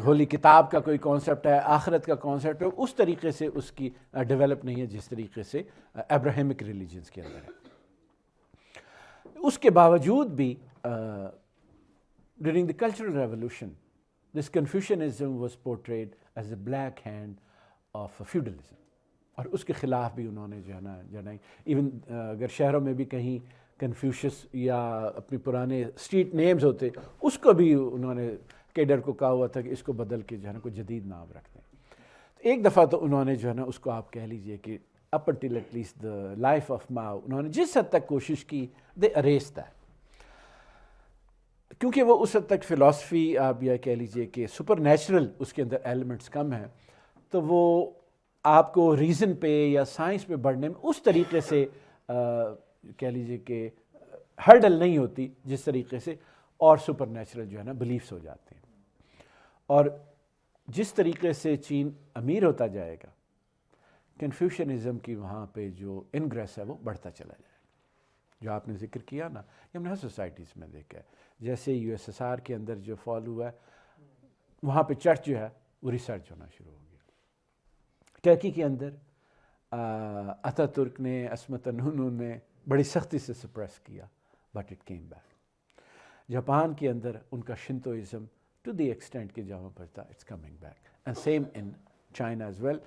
ہولی کتاب کا کوئی کانسیپٹ ہے, آخرت کا کانسیپٹ ہے, اس طریقے سے اس کی ڈیولپ نہیں ہے جس طریقے سے ابراہیمک ریلیجنس کے اندر ہے. اس کے باوجود بھی during the Cultural Revolution, this Confucianism was portrayed as the black hand of feudalism. اور اس کے خلاف بھی انہوں نے جو ہے نا جنائی. ایون اگر شہروں میں بھی کہیں کنفیوشس یا اپنے پرانے اسٹریٹ نیمز ہوتے, اس کو بھی انہوں نے کیڈر کو کہا ہوا تھا کہ اس کو بدل کے جو ہے نا کوئی جدید نام رکھتے ہیں. ایک دفعہ تو انہوں نے جو ہے نا اس کو آپ کہہ لیجئے کہ up until at least the life of Mao, انہوں نے جس حد تک کوشش کی they erased that. کیونکہ وہ اس حد تک فلاسفی آپ یہ کہہ لیجئے کہ سپر نیچرل اس کے اندر ایلیمنٹس کم ہیں, تو وہ آپ کو ریزن پہ یا سائنس پہ بڑھنے میں اس طریقے سے کہہ لیجئے کہ ہرڈل نہیں ہوتی جس طریقے سے اور سپر نیچرل جو ہے نا بلیفس ہو جاتے ہیں. اور جس طریقے سے چین امیر ہوتا جائے گا, کنفیوشنزم کی وہاں پہ جو انگریس ہے وہ بڑھتا چلا جائے گا. جو آپ نے ذکر کیا نا, یہ ہم نے ہر سوسائٹیز میں دیکھا ہے. جیسے یو ایس ایس آر کے اندر جو فال ہوا ہے, وہاں پہ چرچ جو ہے وہ ریسرچ ہونا شروع ہو گیا. ٹرکی کے اندر اتا ترک نے, عصمت نونو نے بڑی سختی سے سپریس کیا, but it came back. Japan کے اندر ان کا شنتوئزم ٹو دی ایکسٹینٹ کہ جہاں پر تھا, it's coming back, and same in China as well.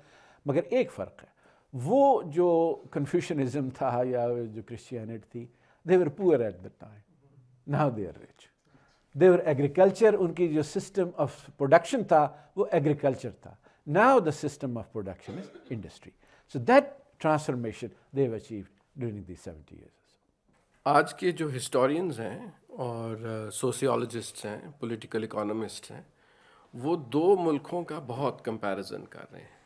مگر ایک فرق ہے, وہ جو کنفیوشنزم تھا یا جو کرسچینٹی تھی, they were poor at the time, now they are rich. They were agriculture, ان کی جو سسٹم آف پروڈکشن تھا وہ ایگریکلچر تھا. Now the system of production is industry. So that transformation they have achieved during the 70 years. آج کے جو historians ہیں اور سوسیولوجسٹس ہیں, پولیٹیکل اکانومسٹ ہیں, وہ دو ملکوں کا بہت کمپیریزن کر رہے ہیں.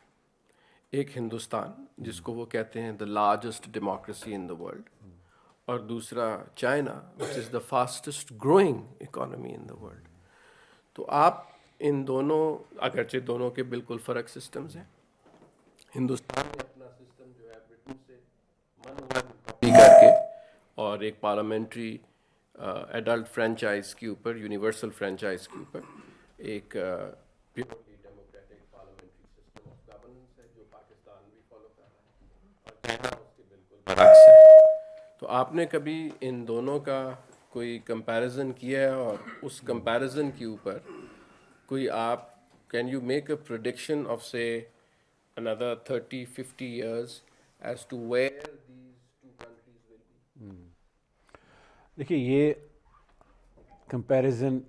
ایک ہندوستان جس کو وہ کہتے ہیں the largest democracy in the world, اور دوسرا China which is the fastest growing economy in the world. تو آپ ان دونوں, اگرچہ دونوں کے بالکل فرق سسٹمز ہیں, ہندوستان نے اپنا سسٹم جو ہے برٹن سے کاپی کر کے اور ایک پارلیمنٹری ایڈلٹ فرینچائز کے اوپر, یونیورسل فرینچائز کے اوپر ایک purely democratic parliamentary system of governance ہے جو پاکستان بھی فالو کر رہا ہے, اور چائنا اس کے بالکل برعکس ہے. تو آپ نے کبھی ان دونوں کا کوئی کمپیریزن کیا ہے, اور اس کمپیریزن کے اوپر کوئی آپ can you make a prediction of سے another 30-50 years as to where these two countries will be? دیکھیے, یہ کمپیریزن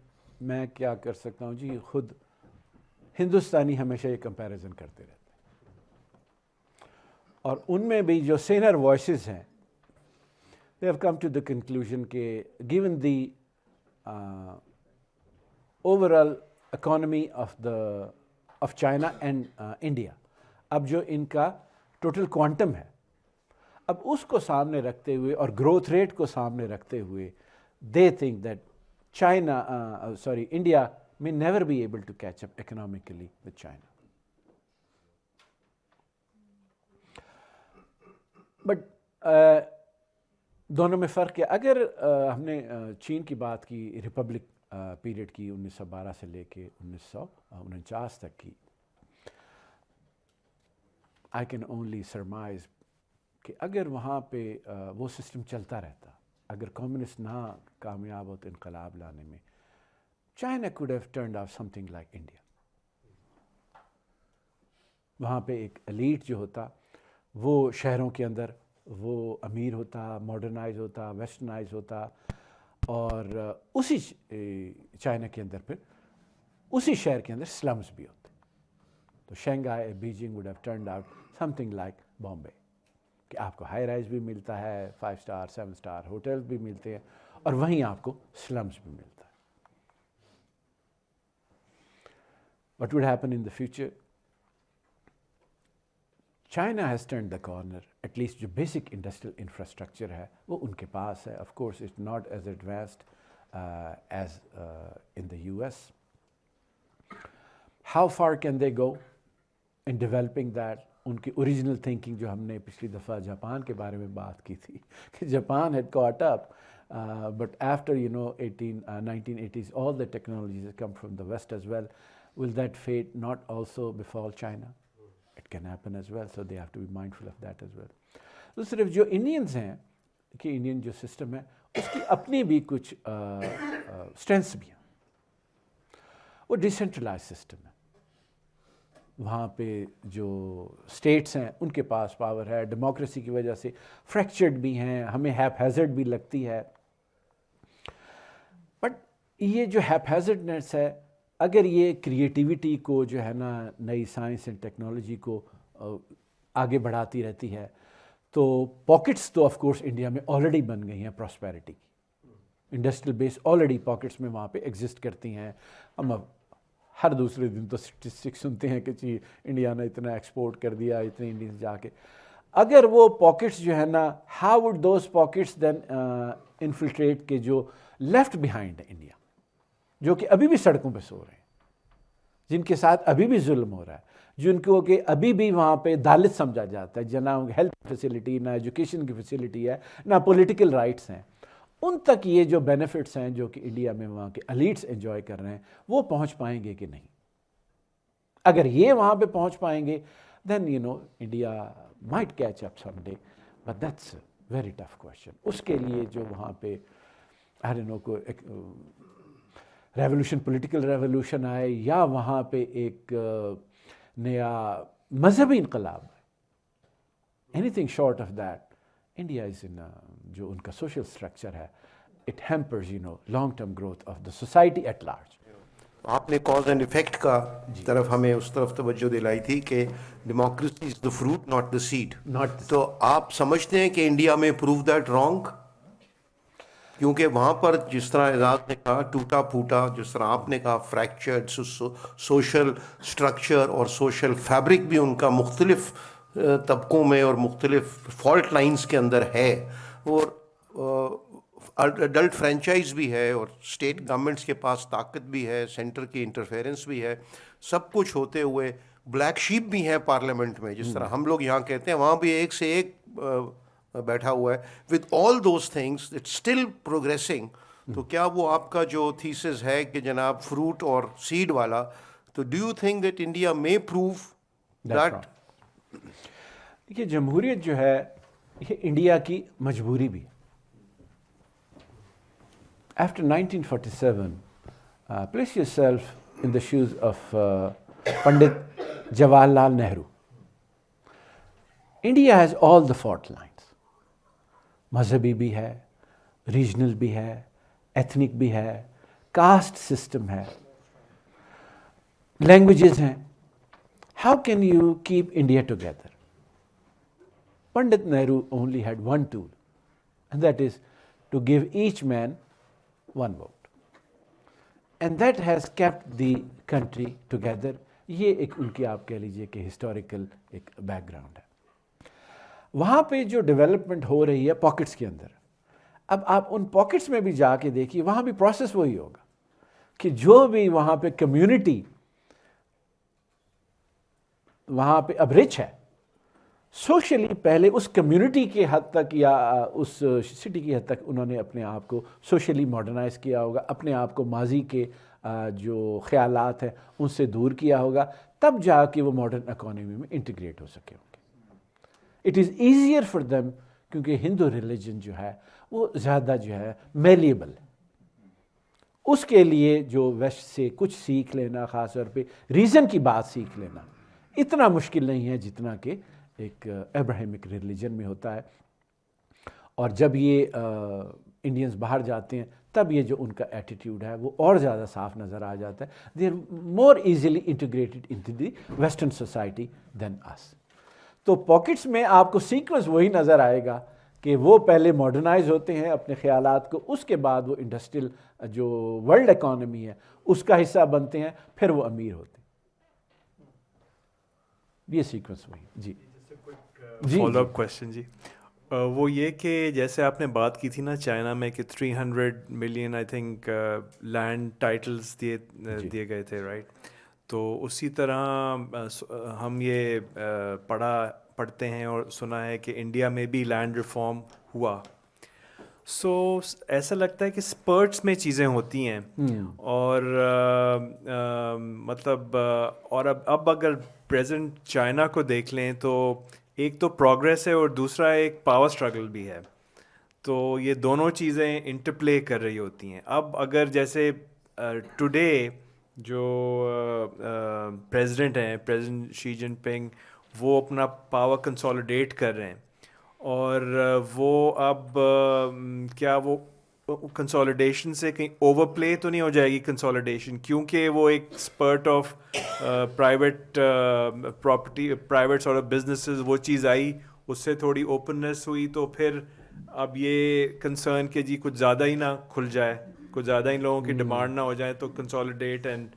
میں کیا کر سکتا ہوں جی, خود ہندوستانی ہمیشہ یہ کمپیریزن کرتے رہتے ہیں, اور ان میں بھی جو سینئر وائسز ہیں they have come to the conclusion کہ given the overall economy of China and India, اب جو ان کا ٹوٹل کوانٹم ہے, اب اس کو سامنے رکھتے ہوئے اور گروتھ ریٹ کو سامنے رکھتے ہوئے, they think that India may never be able to catch up economically with China. But دونوں میں فرق ہے. اگر ہم نے چین کی بات کی, ریپبلک پیریڈ کی 1912 سے لے کے 1949 تک کی, I can only surmise کہ اگر وہاں پہ وہ سسٹم چلتا رہتا, اگر کمیونسٹ نہ کامیاب ہوتے انقلاب لانے میں, China could have turned out something like India. وہاں پہ ایک ایلیٹ جو ہوتا وہ شہروں کے اندر وہ امیر ہوتا, ماڈرنائز ہوتا, ویسٹرنائز ہوتا, اور اسی چائنا کے اندر پھر اسی شہر کے اندر سلمز بھی ہوتے. تو Shanghai, Beijing would have turned out something like Bombay, کہ آپ کو ہائی رائز بھی ملتا ہے, 5 star 7 star ہوٹلز بھی ملتے ہیں, اور وہیں آپ کو سلمز بھی ملتا ہے. What would happen in the future? China has turned the corner, at least جو basic industrial infrastructure ہے وہ ان کے پاس ہے. Of course it's not as advanced as in the US. How far can they go in developing that? ان کی original thinking جو ہم نے پچھلی دفعہ جاپان کے بارے میں بات کی تھی کہ Japan had caught up, but after 1980s all the technologies have come from the West as well. Will that fate not also befall China? It can happen as well, so they have to be mindful of that as well. تو صرف جو Indians ہیں کہ Indian جو system ہے اس کی اپنی بھی کچھ اسٹرینتھس بھی ہیں. وہ ڈیسینٹرلائز سسٹم ہے, وہاں پہ جو اسٹیٹس ہیں ان کے پاس پاور ہے, ڈیموکریسی کی وجہ سے فریکچرڈ بھی ہیں, ہمیں ہیپ ہیزرڈ بھی لگتی ہے. بٹ یہ جو ہیپ ہیزرڈنیس ہے, اگر یہ کریٹیوٹی کو جو ہے نا, نئی سائنس اینڈ ٹیکنالوجی کو آگے بڑھاتی رہتی ہے, تو پاکٹس تو آف کورس انڈیا میں آلریڈی بن گئی ہیں پراسپیرٹی کی. انڈسٹریل بیس آلریڈی پاکٹس میں وہاں پہ ایگزسٹ کرتی ہیں. ہم اب ہر دوسرے دن تو اسٹیٹسٹکس سنتے ہیں کہ جی انڈیا نے اتنا ایکسپورٹ کر دیا, اتنے انڈینس جا کے. اگر وہ پاکٹس جو ہے نا, ہاؤ وڈ دوز پاکٹس دین انفلٹریٹ کے جو لیفٹ بیہائنڈ ہے انڈیا, جو کہ ابھی بھی سڑکوں پہ سو رہے ہیں, جن کے ساتھ ابھی بھی ظلم ہو رہا ہے, جن کو کہ ابھی بھی وہاں پہ دالت سمجھا جاتا ہے, نہ ہیلتھ فیسلٹی, نہ ایجوکیشن کی فیسلٹی ہے, نہ پولیٹیکل رائٹس ہیں, ان تک یہ جو بینیفٹس ہیں جو کہ انڈیا میں وہاں کے ایلیٹس انجوائے کر رہے ہیں وہ پہنچ پائیں گے کہ نہیں؟ اگر یہ وہاں پہ پہنچ پائیں گے then India might catch up someday, but that's a very tough question. اس کے لیے جو وہاں پہ I don't know کوئی ایک ریولوشن, پولیٹیکل ریولوشن آئے, یا وہاں پہ ایک نیا مذہبی انقلاب ہے, anything sort of that, India is in جو ان کا سوشل اسٹرکچر ہے, it hampers long term growth of the society at large. آپ نے کاز اینڈ ایفیکٹ کا طرف ہمیں اس طرف توجہ دلائی تھی کہ democracy is the fruit not the seed. تو آپ سمجھتے ہیں کہ انڈیا میں پروو دیٹ رانگ؟ کیونکہ وہاں پر جس طرح اعزاز نے کہا ٹوٹا پھوٹا, جس طرح آپ نے کہا فریکچرڈ سوشل اسٹرکچر اور سوشل فیبرک بھی ان کا مختلف طبقوں میں اور مختلف فالٹ لائنز کے اندر ہے, اور اڈلٹ فرینچائز بھی ہے, اور اسٹیٹ گورنمنٹس کے پاس طاقت بھی ہے, سینٹر کی انٹرفیرنس بھی ہے, سب کچھ ہوتے ہوئے بلیک شیپ بھی ہیں پارلیمنٹ میں, جس طرح ہم لوگ یہاں کہتے ہیں, وہاں بھی ایک سے ایک بیٹھا ہوا ہے. With all those things it still progressing. تو کیا وہ آپ کا جو تھیسس ہے کہ جناب فروٹ اور سیڈ والا, تو do you think that India میں پروو دیٹ؟ دیکھیے جمہوریت جو ہے یہ انڈیا کی مجبوری بھی ہے. After 1947, place yourself in the shoes of Pandit Jawaharlal Nehru. India has all the fault lines. مذہبی بھی ہے, ریجنل بھی ہے, ایتھنک بھی ہے, کاسٹ سسٹم ہے, لینگویجز ہیں. How can you keep India together? Pandit Nehru only had one tool, and that is to give each man one vote. And that has kept the country together. یہ ایک ان کی آپ کہہ لیجئے کہ ہسٹوریکل ایک بیک گراؤنڈ ہے. وہاں پہ جو ڈیولپمنٹ ہو رہی ہے پاکٹس کے اندر, اب آپ ان پاکٹس میں بھی جا کے دیکھیے, وہاں بھی پروسیس وہی ہوگا کہ جو بھی وہاں پہ کمیونٹی وہاں پہ اب رچ ہے, سوشلی پہلے اس کمیونٹی کے حد تک یا اس سٹی کی حد تک انہوں نے اپنے آپ کو سوشلی ماڈرنائز کیا ہوگا, اپنے آپ کو ماضی کے جو خیالات ہیں ان سے دور کیا ہوگا, تب جا کے وہ ماڈرن اکانومی میں انٹیگریٹ ہو سکے ہوں گے. It is easier for them, کیونکہ ہندو ریلیجن جو ہے وہ زیادہ جو ہے میلیبل ہے. اس کے لیے جو ویسٹ سے کچھ سیکھ لینا, خاص طور پہ ریزن کی بات سیکھ لینا, اتنا مشکل نہیں ہے جتنا کہ ایک ابراہیمک ریلیجن میں ہوتا ہے. اور جب یہ انڈینز باہر جاتے ہیں تب یہ جو ان کا ایٹیٹیوڈ ہے وہ اور زیادہ صاف نظر آ جاتا ہے. They are more easily integrated into the western society than us. تو پاکٹس میں آپ کو سیکوینس وہی نظر آئے گا کہ وہ پہلے ماڈرنائز ہوتے ہیں اپنے خیالات کو, اس کے بعد وہ انڈسٹریل جو ورلڈ اکانومی ہے اس کا حصہ بنتے ہیں, پھر وہ امیر ہوتے ہیں. یہ سیکوینس وہی. جی فالو اپ کوشچن جی, وہ یہ کہ جیسے آپ نے بات کی تھی نا چائنا میں کہ 300 million I think land titles دیے گئے تھے, رائٹ؟ تو اسی طرح ہم یہ پڑھتے ہیں اور سنا ہے کہ انڈیا میں بھی لینڈ ریفارم ہوا. سو ایسا لگتا ہے کہ اسپرٹس میں چیزیں ہوتی ہیں, اور مطلب اور اب اگر پریزنٹ چائنا کو دیکھ لیں تو ایک تو پروگریس ہے اور دوسرا ایک پاور اسٹرگل بھی ہے. تو یہ دونوں چیزیں انٹرپلے کر رہی ہوتی ہیں. اب اگر جیسے ٹوڈے جو پریزیڈنٹ ہیں, پریزیڈنٹ شی جن پنگ, وہ اپنا پاور کنسولیڈیٹ کر رہے ہیں, اور وہ اب کیا وہ کنسولیڈیشن سے کہیں اوور پلے تو نہیں ہو جائے گی کنسولیڈیشن, کیونکہ وہ ایک spirit of private property, private sort of businesses, وہ چیز آئی, اس سے تھوڑی اوپننیس ہوئی, تو پھر اب یہ کنسرن کہ جی کچھ زیادہ ہی نہ کھل جائے, کچھ زیادہ ہی لوگوں کی ڈیمانڈ نہ ہو جائے, تو کنسولیڈیٹ. اینڈ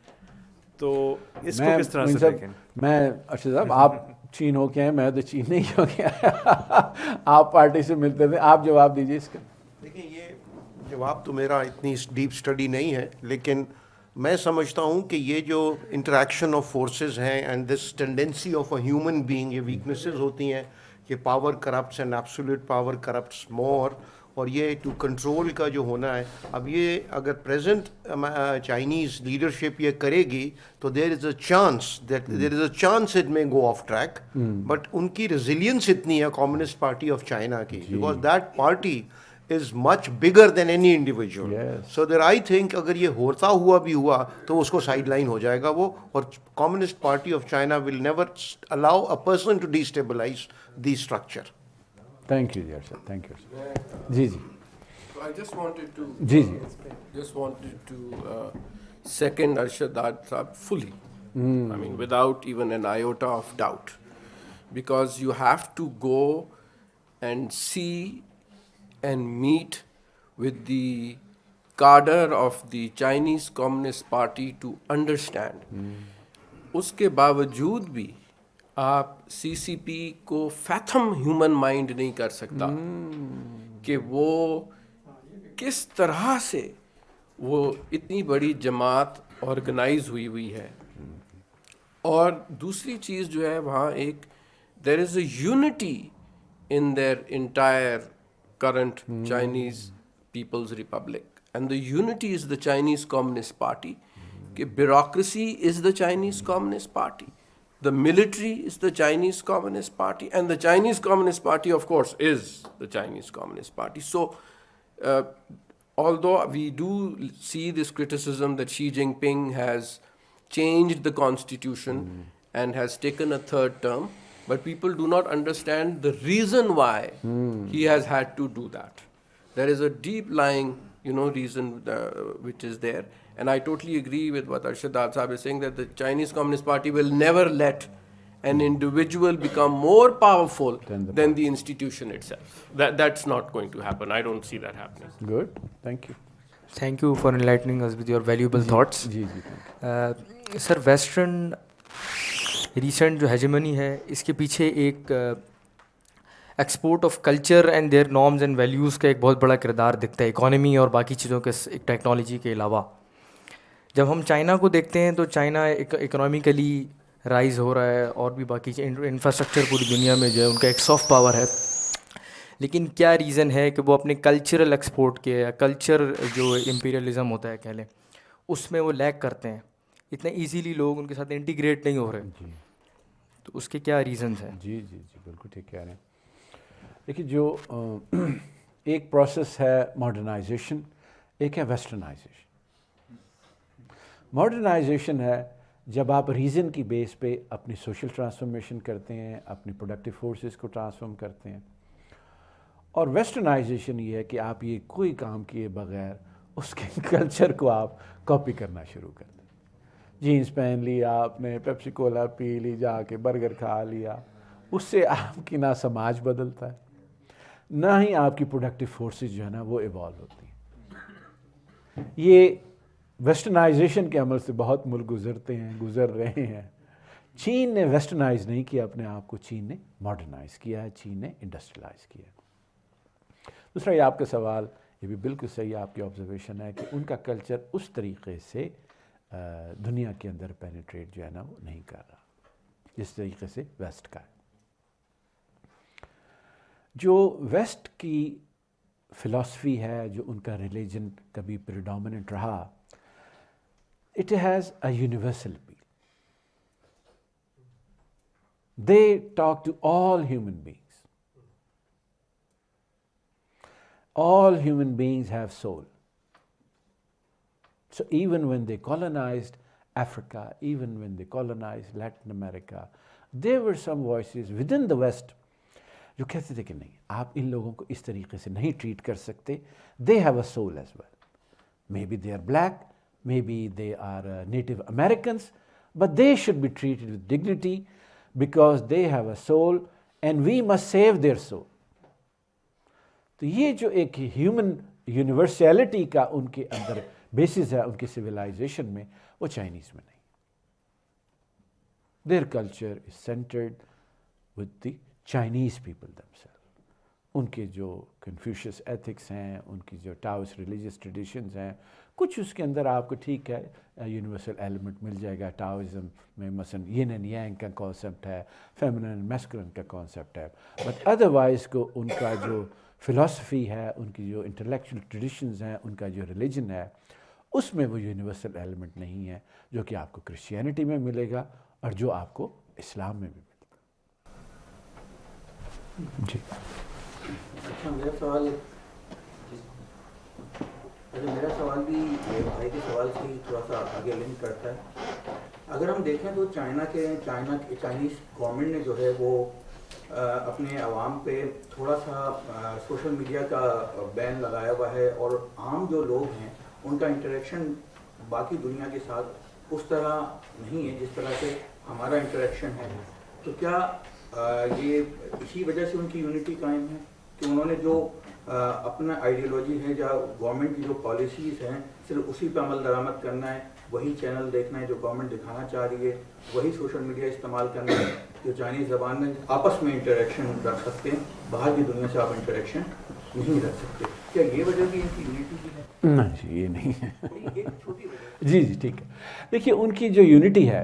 تو اس کو کس طرح سے دیکھیں؟ میں ارشد صاحب, آپ چین ہو کے ہیں, میں تو چین نہیں ہو گیا, آپ پارٹی سے ملتے تھے, آپ جواب دیجیے اس کا. دیکھیں یہ جواب تو میرا اتنی ڈیپ اسٹڈی نہیں ہے, لیکن میں سمجھتا ہوں کہ یہ جو انٹریکشن آف فورسز ہیں and this tendency of a human being, یہ ویکنیسز ہوتی ہیں کہ power corrupts and absolute power corrupts more, اور یہ ٹو کنٹرول کا جو ہونا ہے. اب یہ اگر پریزنٹ چائنیز لیڈرشپ یہ کرے گی تو دیر از اے چانس اٹ میں گو آف ٹریک. بٹ ان کی ریزیلینس اتنی ہے کمیونسٹ پارٹی آف چائنا کی، because that party is much bigger than any individual. So that I think اگر یہ ہوتا ہوا بھی ہوا تو اس کو سائڈ لائن ہو جائے گا وہ، اور communist party of China will never allow a person to destabilize the structure. Thank you there sir, thank you sir. جی جی So I just wanted to جی second Arshad Saab fully. I mean, without even an iota of doubt, because you have to go and see and meet with the cadre of the Chinese Communist Party to understand. اس کے باوجود بھی آپ سی سی پی کو فیتھم human mind نہیں کر سکتا کہ وہ کس طرح سے وہ اتنی بڑی جماعت آرگنائز ہوئی ہے. اور دوسری چیز جو ہے وہاں ایک there is a unity in their entire current Chinese People's Republic. And the unity is the Chinese Communist Party. Bureaucracy is the Chinese Communist Party. The military is the Chinese Communist Party. And the Chinese Communist Party, of course, is the Chinese Communist Party. So, although we do see this criticism that Xi Jinping has changed the constitution and has taken a third term, but people do not understand the reason why he has had to do that. There is a deep lying, reason which is there. And I totally agree with what Arshad Saab is saying, that the Chinese Communist Party will never let an individual become more powerful than the institution itself. That's not going to happen. I don't see that happening. Good. Thank you. Thank you for enlightening us with your valuable thoughts. Sir, Western recent جو hegemony ہے اس کے پیچھے ایک export of culture and their norms and values کا ایک بہت بڑا کردار دکھتا ہے، اکانومی اور باقی چیزوں کے ایک ٹیکنالوجی کے علاوہ. جب ہم چائنا کو دیکھتے ہیں تو چائنا اکنامیکلی رائز ہو رہا ہے اور بھی باقی انفراسٹرکچر پوری دنیا میں جو ہے ان کا ایک سافٹ پاور ہے. لیکن کیا ریزن ہے کہ وہ اپنے کلچرل ایکسپورٹ کے یا کلچر جو امپیریلزم ہوتا ہے کہہ لیں اس میں وہ لیک کرتے ہیں، اتنے ایزیلی لوگ ان کے ساتھ انٹیگریٹ نہیں ہو رہے. تو اس کے کیا ریزنز ہیں؟ جی جی جی بالکل ٹھیک کہہ رہے ہیں. دیکھیے جو ایک پروسیس ہے ماڈرنائزیشن، ایک ہے ویسٹرنائزیشن. ماڈرنائزیشن ہے جب آپ ریزن کی بیس پہ اپنی سوشل ٹرانسفارمیشن کرتے ہیں، اپنی پروڈکٹیو فورسز کو ٹرانسفارم کرتے ہیں. اور ویسٹرنائزیشن یہ ہے کہ آپ یہ کوئی کام کیے بغیر اس کے کلچر کو آپ کاپی کرنا شروع کر دیں. جینس پہن لی آپ نے، پیپسی کولا پی لی، جا کے برگر کھا لیا، اس سے آپ کی نہ سماج بدلتا ہے نہ ہی آپ کی پروڈکٹیو فورسز جو ہے نا وہ ایوالو ہوتی ہیں. یہ ویسٹرنائزیشن کے عمل سے بہت ملک گزر رہے ہیں. چین نے ویسٹرنائز نہیں کیا اپنے آپ کو، چین نے ماڈرنائز کیا ہے، چین نے انڈسٹریلائز کیا ہے. دوسرا یہ آپ کا سوال یہ بھی بالکل صحیح آپ کی آبزرویشن ہے کہ ان کا کلچر اس طریقے سے دنیا کے اندر پینیٹریٹ جو ہے نا وہ نہیں کر رہا جس طریقے سے ویسٹ کا ہے. جو ویسٹ کی فلاسفی ہے، جو ان کا ریلیجن کبھی پریڈومیننٹ رہا، it has a universal appeal. They talk to all human beings. All human beings have soul. So even when they colonized Africa, even when they colonized Latin America, there were some voices within the West جو کہتے تھے کہ نہیں آپ ان لوگوں کو اس طریقے سے نہیں ٹریٹ کر سکتے. They have a soul as well. Maybe they are black, maybe they are Native Americans, but they should be treated with dignity because they have a soul and we must save their soul. تو یہ جو ایک human یونیورسیلٹی کا ان کے اندر basis ہے ان کی civilisation میں، وہ چائنیز میں نہیں. Their culture is centered with the Chinese people themselves. ان کے جو کنفیوشس ایتھکس ہیں, ان کی جو ٹاؤس ریلیجیس ٹریڈیشنز ہیں, کچھ اس کے اندر آپ کو ٹھیک ہے یونیورسل ایلیمنٹ مل جائے گا. ٹاؤزم میں مثلا ین اینڈ یانگ کا کانسیپٹ ہے, فیمنن اینڈ میسکولن کا کانسیپٹ ہے, بٹ ادروائز کو ان کا جو فلاسفی ہے, ان کی جو انٹلیکچوئل ٹریڈیشنز ہیں, ان کا جو ریلیجن ہے, اس میں وہ یونیورسل ایلیمنٹ نہیں ہے جو کہ آپ کو کرسچینٹی میں ملے گا اور جو آپ کو اسلام میں بھی ملے گا. جی اچھا میرا سوال بھی بھائی کے سوال سے ہی تھوڑا سا آگے لنک کرتا ہے. اگر ہم دیکھیں تو چائنیز گورنمنٹ نے جو ہے وہ اپنے عوام پہ تھوڑا سا سوشل میڈیا کا بین لگایا ہوا ہے, اور عام جو لوگ ہیں ان کا انٹریکشن باقی دنیا کے ساتھ اس طرح نہیں ہے جس طرح سے ہمارا انٹریکشن ہے. تو کیا یہ اسی وجہ سے ان کی یونٹی قائم ہے کہ انہوں نے جو اپنا آئیڈیالوجی ہے یا گورنمنٹ کی جو پالیسیز ہیں صرف اسی پہ عمل درآمد کرنا ہے, وہی چینل دیکھنا ہے جو گورنمنٹ دکھانا چاہ رہی ہے, وہی سوشل میڈیا استعمال کرنا ہے جو چائنیز زبان میں آپس میں انٹریکشن رکھ سکتے ہیں, باہر کی دنیا سے آپ انٹریکشن نہیں رکھ سکتے. کیا یہ وجہ بھی ان کی یونٹی کی ہے؟ نہیں جی یہ نہیں ہے. ایک چھوٹی وجہ. جی جی ٹھیک ہے. دیکھیے ان کی جو یونٹی ہے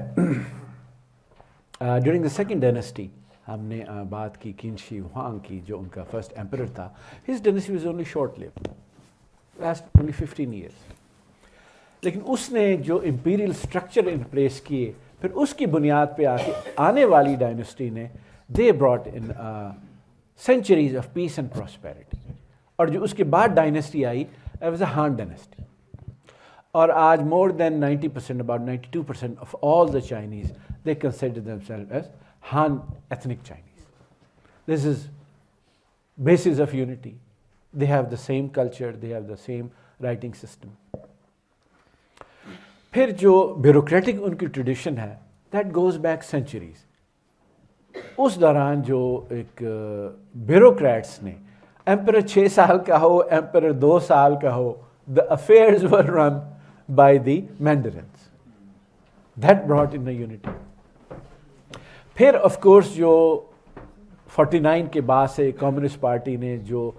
ڈیورنگ دا سیکنڈ ڈائنسٹی, ہم نے بات کی قین شی ہوانگ کی جو ان کا فرسٹ ایمپرر تھا. His Dynasty was only short lived, last only 15 years. لیکن اس نے جو امپیریل اسٹرکچر ان پلیس کیے, پھر اس کی بنیاد پہ آ کے آنے والی ڈائنسٹی نے they brought in centuries of peace and prosperity. اور جو اس کے بعد ڈائنسٹی آئی واز اے ہان ڈائنسٹی. اور آج مور دین 90%, about 92% of all the Chinese, they consider themselves as Han ethnic Chinese. This is basis of unity. They have the same culture, they have the same writing system. پھر جو bureaucratic ان کی tradition ہے that goes back centuries. اس دوران جو ایک bureaucrats نے, emperor 6 سال کا ہو, ایمپرر 2 سال کا ہو, the affairs were run by the mandarins. That brought in the unity. پھر آف کورس جو 49 کے بعد سے کمیونسٹ پارٹی نے جو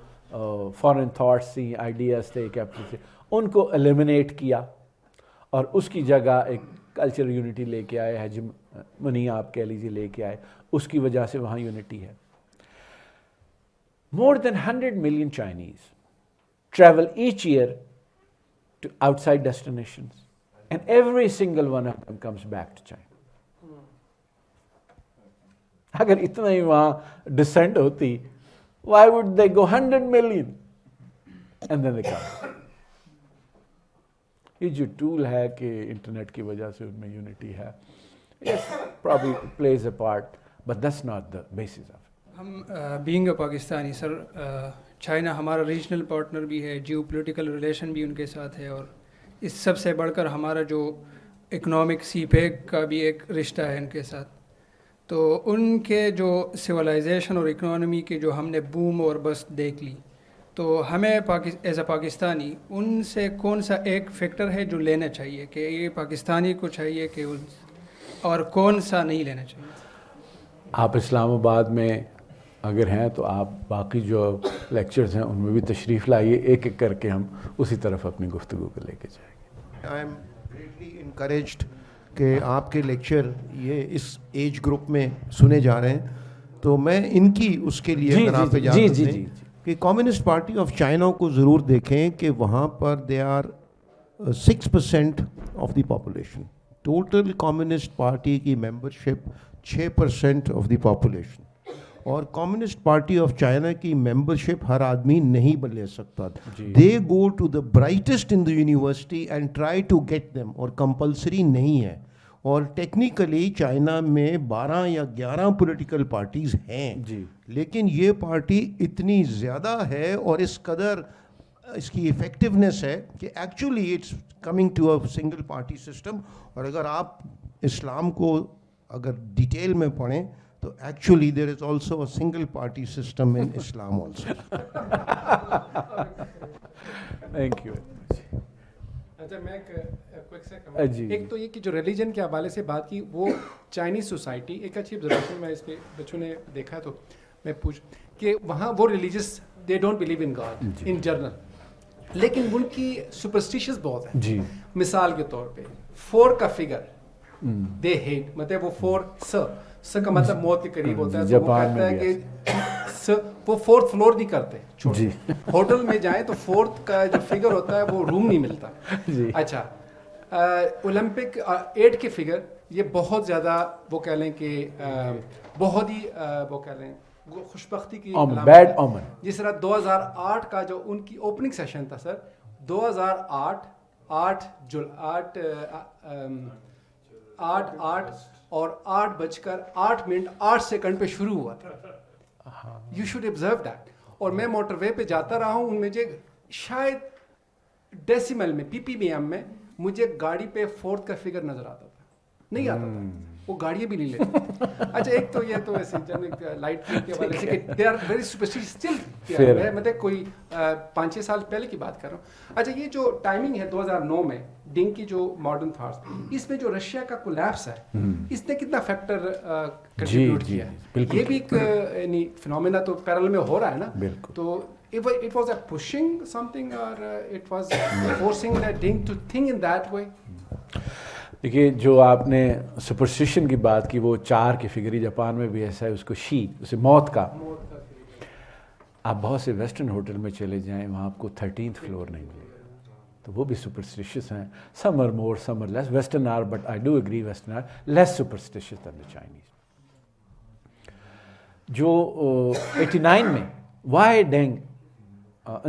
فارن تھاٹس تھیں, آئیڈیاز تھے کیپٹل سے, ان کو ایلیمنیٹ کیا اور اس کی جگہ ایک کلچرل یونٹی لے کے آئے, ہیجمنی آپ کہہ لیجیے لے کے آئے. اس کی وجہ سے وہاں یونٹی ہے. More than 100 million Chinese travel each year to outside destinations, and every single one of them comes back to China. اگر اتنا ہی وہاں ڈسینٹ ہوتی, why would they go 100 million and then they come? یہ جو tool ہے کہ internet کی وجہ سے ان میں یونٹی ہے, yes probably plays a part, but that's not the basis of it. ہم being a Pakistani sir, China ہمارا ریجنل پارٹنر بھی ہے, جیو پولیٹیکل ریلیشن بھی ان کے ساتھ ہے, اور اس سب سے بڑھ کر ہمارا جو اکنامک سی پیک کا بھی ایک رشتہ ہے ان کے ساتھ. تو ان کے جو سویلائزیشن اور اکنامی کی جو ہم نے بوم اور بست دیکھ لی, تو ہمیں ایز اے پاکستانی ان سے کون سا ایک فیکٹر ہے جو لینا چاہیے کہ یہ پاکستانی کو چاہیے کہ اور کون سا نہیں لینا چاہیے؟ آپ اسلام آباد میں اگر ہیں تو آپ باقی جو لیکچرز ہیں ان میں بھی تشریف لائیے, ایک ایک کر کے ہم اسی طرف اپنی گفتگو کو لے کے جائیں گے. آئی ایم گریٹلی انکریجڈ کہ آپ کے لیکچر یہ اس ایج گروپ میں سنے جا رہے ہیں, تو میں ان کی اس کے لیے اگر آپ اجازت دیں کہ کمیونسٹ پارٹی آف چائنا کو ضرور دیکھیں کہ وہاں پر they are 6% of the population. Total communist party کی ممبرشپ 6% آف دی پاپولیشن, اور کمیونسٹ پارٹی آف چائنا کی ممبرشپ ہر آدمی نہیں لے سکتا. They go to the brightest in the university and try to get them, اور کمپلسری نہیں ہے. اور ٹیکنیکلی چائنا میں 12 یا 11 پولیٹیکل پارٹیز ہیں, لیکن یہ پارٹی اتنی زیادہ ہے اور اس قدر اس کی افیکٹونیس ہے کہ actually it's coming to a single party system. اور اگر آپ اسلام کو اگر ڈیٹیل میں پڑھیں تو actually there is also a single party system in Islam also. Thank you. اچھا میں ایک تو یہ کہ جو ریلیجن کے حوالے سے بات کی, وہ چائنیز سوسائٹی ایک اچھی آبزرویشن میں اس کے بچوں نے دیکھا, تو میں پوچھ کہ وہاں وہ religious they don't believe in God in general, لیکن ان کی سپرسٹیشس بہت ہیں. جی مثال کے طور پہ 4 کا فگر دے ہیٹ، مطلب وہ 4 س کا مطلب موت کے قریب ہوتا ہے. تو وہ کہتا ہے کہ وہ 4th فلور نہیں کرتے. جی ہوٹل میں جائیں تو 4th کا جو فگر ہوتا ہے وہ روم نہیں ملتا. اچھا اولمپک 8 کے فگر یہ بہت زیادہ وہ کہہ لیں کہ بہت ہی وہ کہہ لیں خوشبختی کی بیڈ اومن. جس طرح 2008 کا جو ان کی اوپننگ سیشن تھا سر، 2008 اور 8:08 پہ شروع ہوا تھا. You should observe that. اور میں موٹر وے پہ جاتا رہا ہوں، ان میں شاید ڈیسیمل میں PPM میں مجھے گاڑی پہ 4th کا فگر نظر آتا تھا، نہیں آتا تھا. وہ گاڑیاں بھی نہیں لیتے. اچھا ایک تو یہ تو ایسے لائٹ کے حوالے سے کہ they are very superstitious still. میں مطلب کوئی 5-6 سال پہلے کی بات کر رہا ہوں. اچھا یہ جو ٹائمنگ ہے 2009 میں ڈنگ کی جو ماڈرن تھاٹس، اس میں جو رشیا کا کولیپس ہے اس نے کتنا فیکٹر کنٹریبیوٹ کیا ہے؟ یہ بھی ایک یعنی فنومینا تو پیرل میں ہو رہا ہے نا. تو it was a pushing something or it was forcing that Deng to think in that way. دیکھیے جو آپ نے سپرسٹیشن کی بات کی، وہ 4 کی فگری جاپان میں بھی ایسا ہے، اس کو شی اسے موت کا. آپ بہت سے ویسٹرن ہوٹل میں چلے جائیں، وہاں آپ کو 13th فلور نہیں ملے گا. تو وہ بھی سپرسٹیشس ہیں. Some are more some are less. Western are but I do agree Western are less superstitious than the Chinese. جو 89 میں why Deng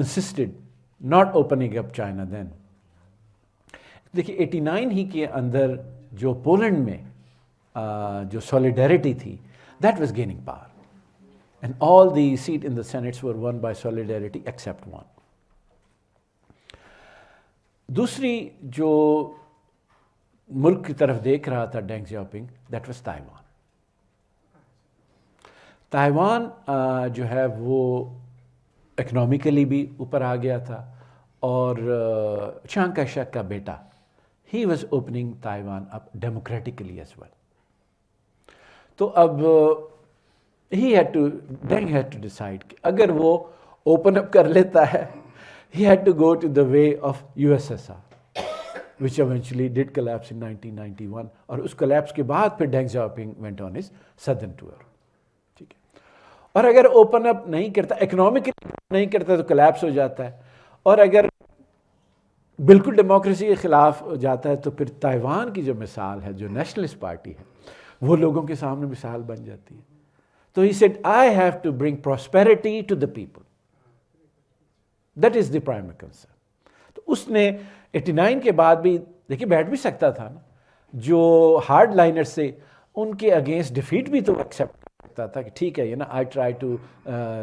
insisted not opening up China then. دیکھیے 89 ہی کے اندر جو پولینڈ میں جو solidarity تھی that was gaining power and all the seat in the senates were won by solidarity except one. دوسری جو ملک کی طرف دیکھ رہا تھا ڈینگ زیاؤپنگ that was Taiwan. تائیوان جو ہے وہ اکنامکلی بھی اوپر آ گیا تھا، اور چانگ کا شک کا بیٹا he was opening Taiwan up democratically as well. تو اب ڈینگ ہیڈ ٹو ڈیسائڈ کہ اگر وہ اوپن اپ کر لیتا ہے he had to go to the way of USSR which eventually did collapse in 1991. اور اس کولیپس کے بعد پھر ڈینگ زیاؤپنگ went on his southern tour. اور اگر اوپن اپ نہیں کرتا، اکنامکلی نہیں کرتا تو کولیپس ہو جاتا ہے. اور اگر بالکل ڈیموکریسی کے خلاف جاتا ہے تو پھر تائیوان کی جو مثال ہے، جو نیشنلسٹ پارٹی ہے، وہ لوگوں کے سامنے مثال بن جاتی ہے. تو he said I have to bring prosperity to the people. That is the primary concern. تو اس نے 89 کے بعد بھی دیکھیے بیٹھ بھی سکتا تھا نا. جو ہارڈ لائنر سے ان کے اگینسٹ ڈیفیٹ بھی تو ایکسیپٹ تھا کہ ٹھیک ہے یہ نا I try to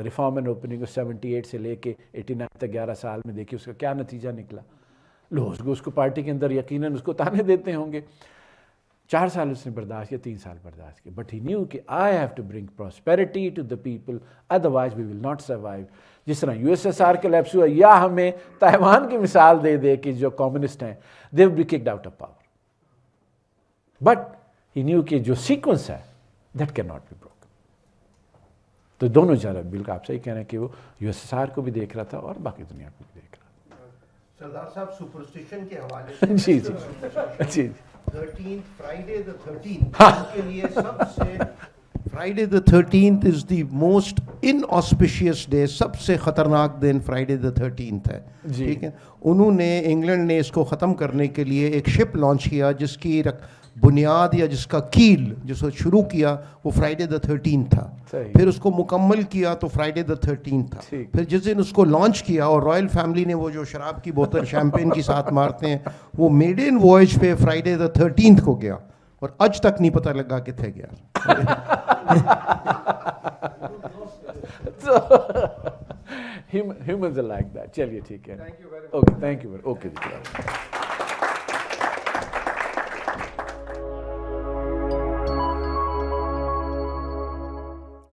reform and opening 78 سے لے کے 89 تک 11 سال میں دیکھیے اس کا کیا نتیجہ نکلا. لوگ اس کو پارٹی کے اندر یقیناً اس کو تانے دیتے ہوں گے. 4 سال اس نے برداشت کیا، 3 سال برداشت کیا، بٹ ہی نیو کہ I have to bring prosperity to the people otherwise we will not survive. جس طرح USSR کولیپس ہوا، یا ہمیں تائیوان کی مثال دے دے کہ جو کمیونسٹ ہیں they will be kicked out of power. But he knew کہ جو سیکوینس ہے that can not be broken. تو دونوں جگہ بالکل آپ صحیح کہہ رہے ہیں کہ وہ USSR کو بھی دیکھ رہا تھا اور باقی دنیا کو بھی دیکھ رہا تھا. سردار صاحب سپرسٹیشن کے حوالے سے جی جی جی 13 کے لیے سب سے Friday the 13th is the most inauspicious day, سب سے خطرناک دن فرائیڈے دا 13th ہے. ٹھیک ہے، انہوں نے انگلینڈ نے اس کو ختم کرنے کے لیے ایک شپ لانچ کیا جس کی بنیاد یا جس کا کیل جس کو شروع کیا وہ فرائیڈے دا 13th تھا. پھر اس کو مکمل کیا تو فرائیڈے دا 13th تھا. پھر جس دن اس کو لانچ کیا اور رائل فیملی نے وہ جو شراب کی بوتل شیمپین کے ساتھ مارتے ہیں وہ میڈین وائج پہ فرائیڈے دا 13th کو گیا اور آج تک نہیں پتہ لگا کتنے گیا. humans are like that. چلیے ٹھیک ہے. Okay thank you. اوکے.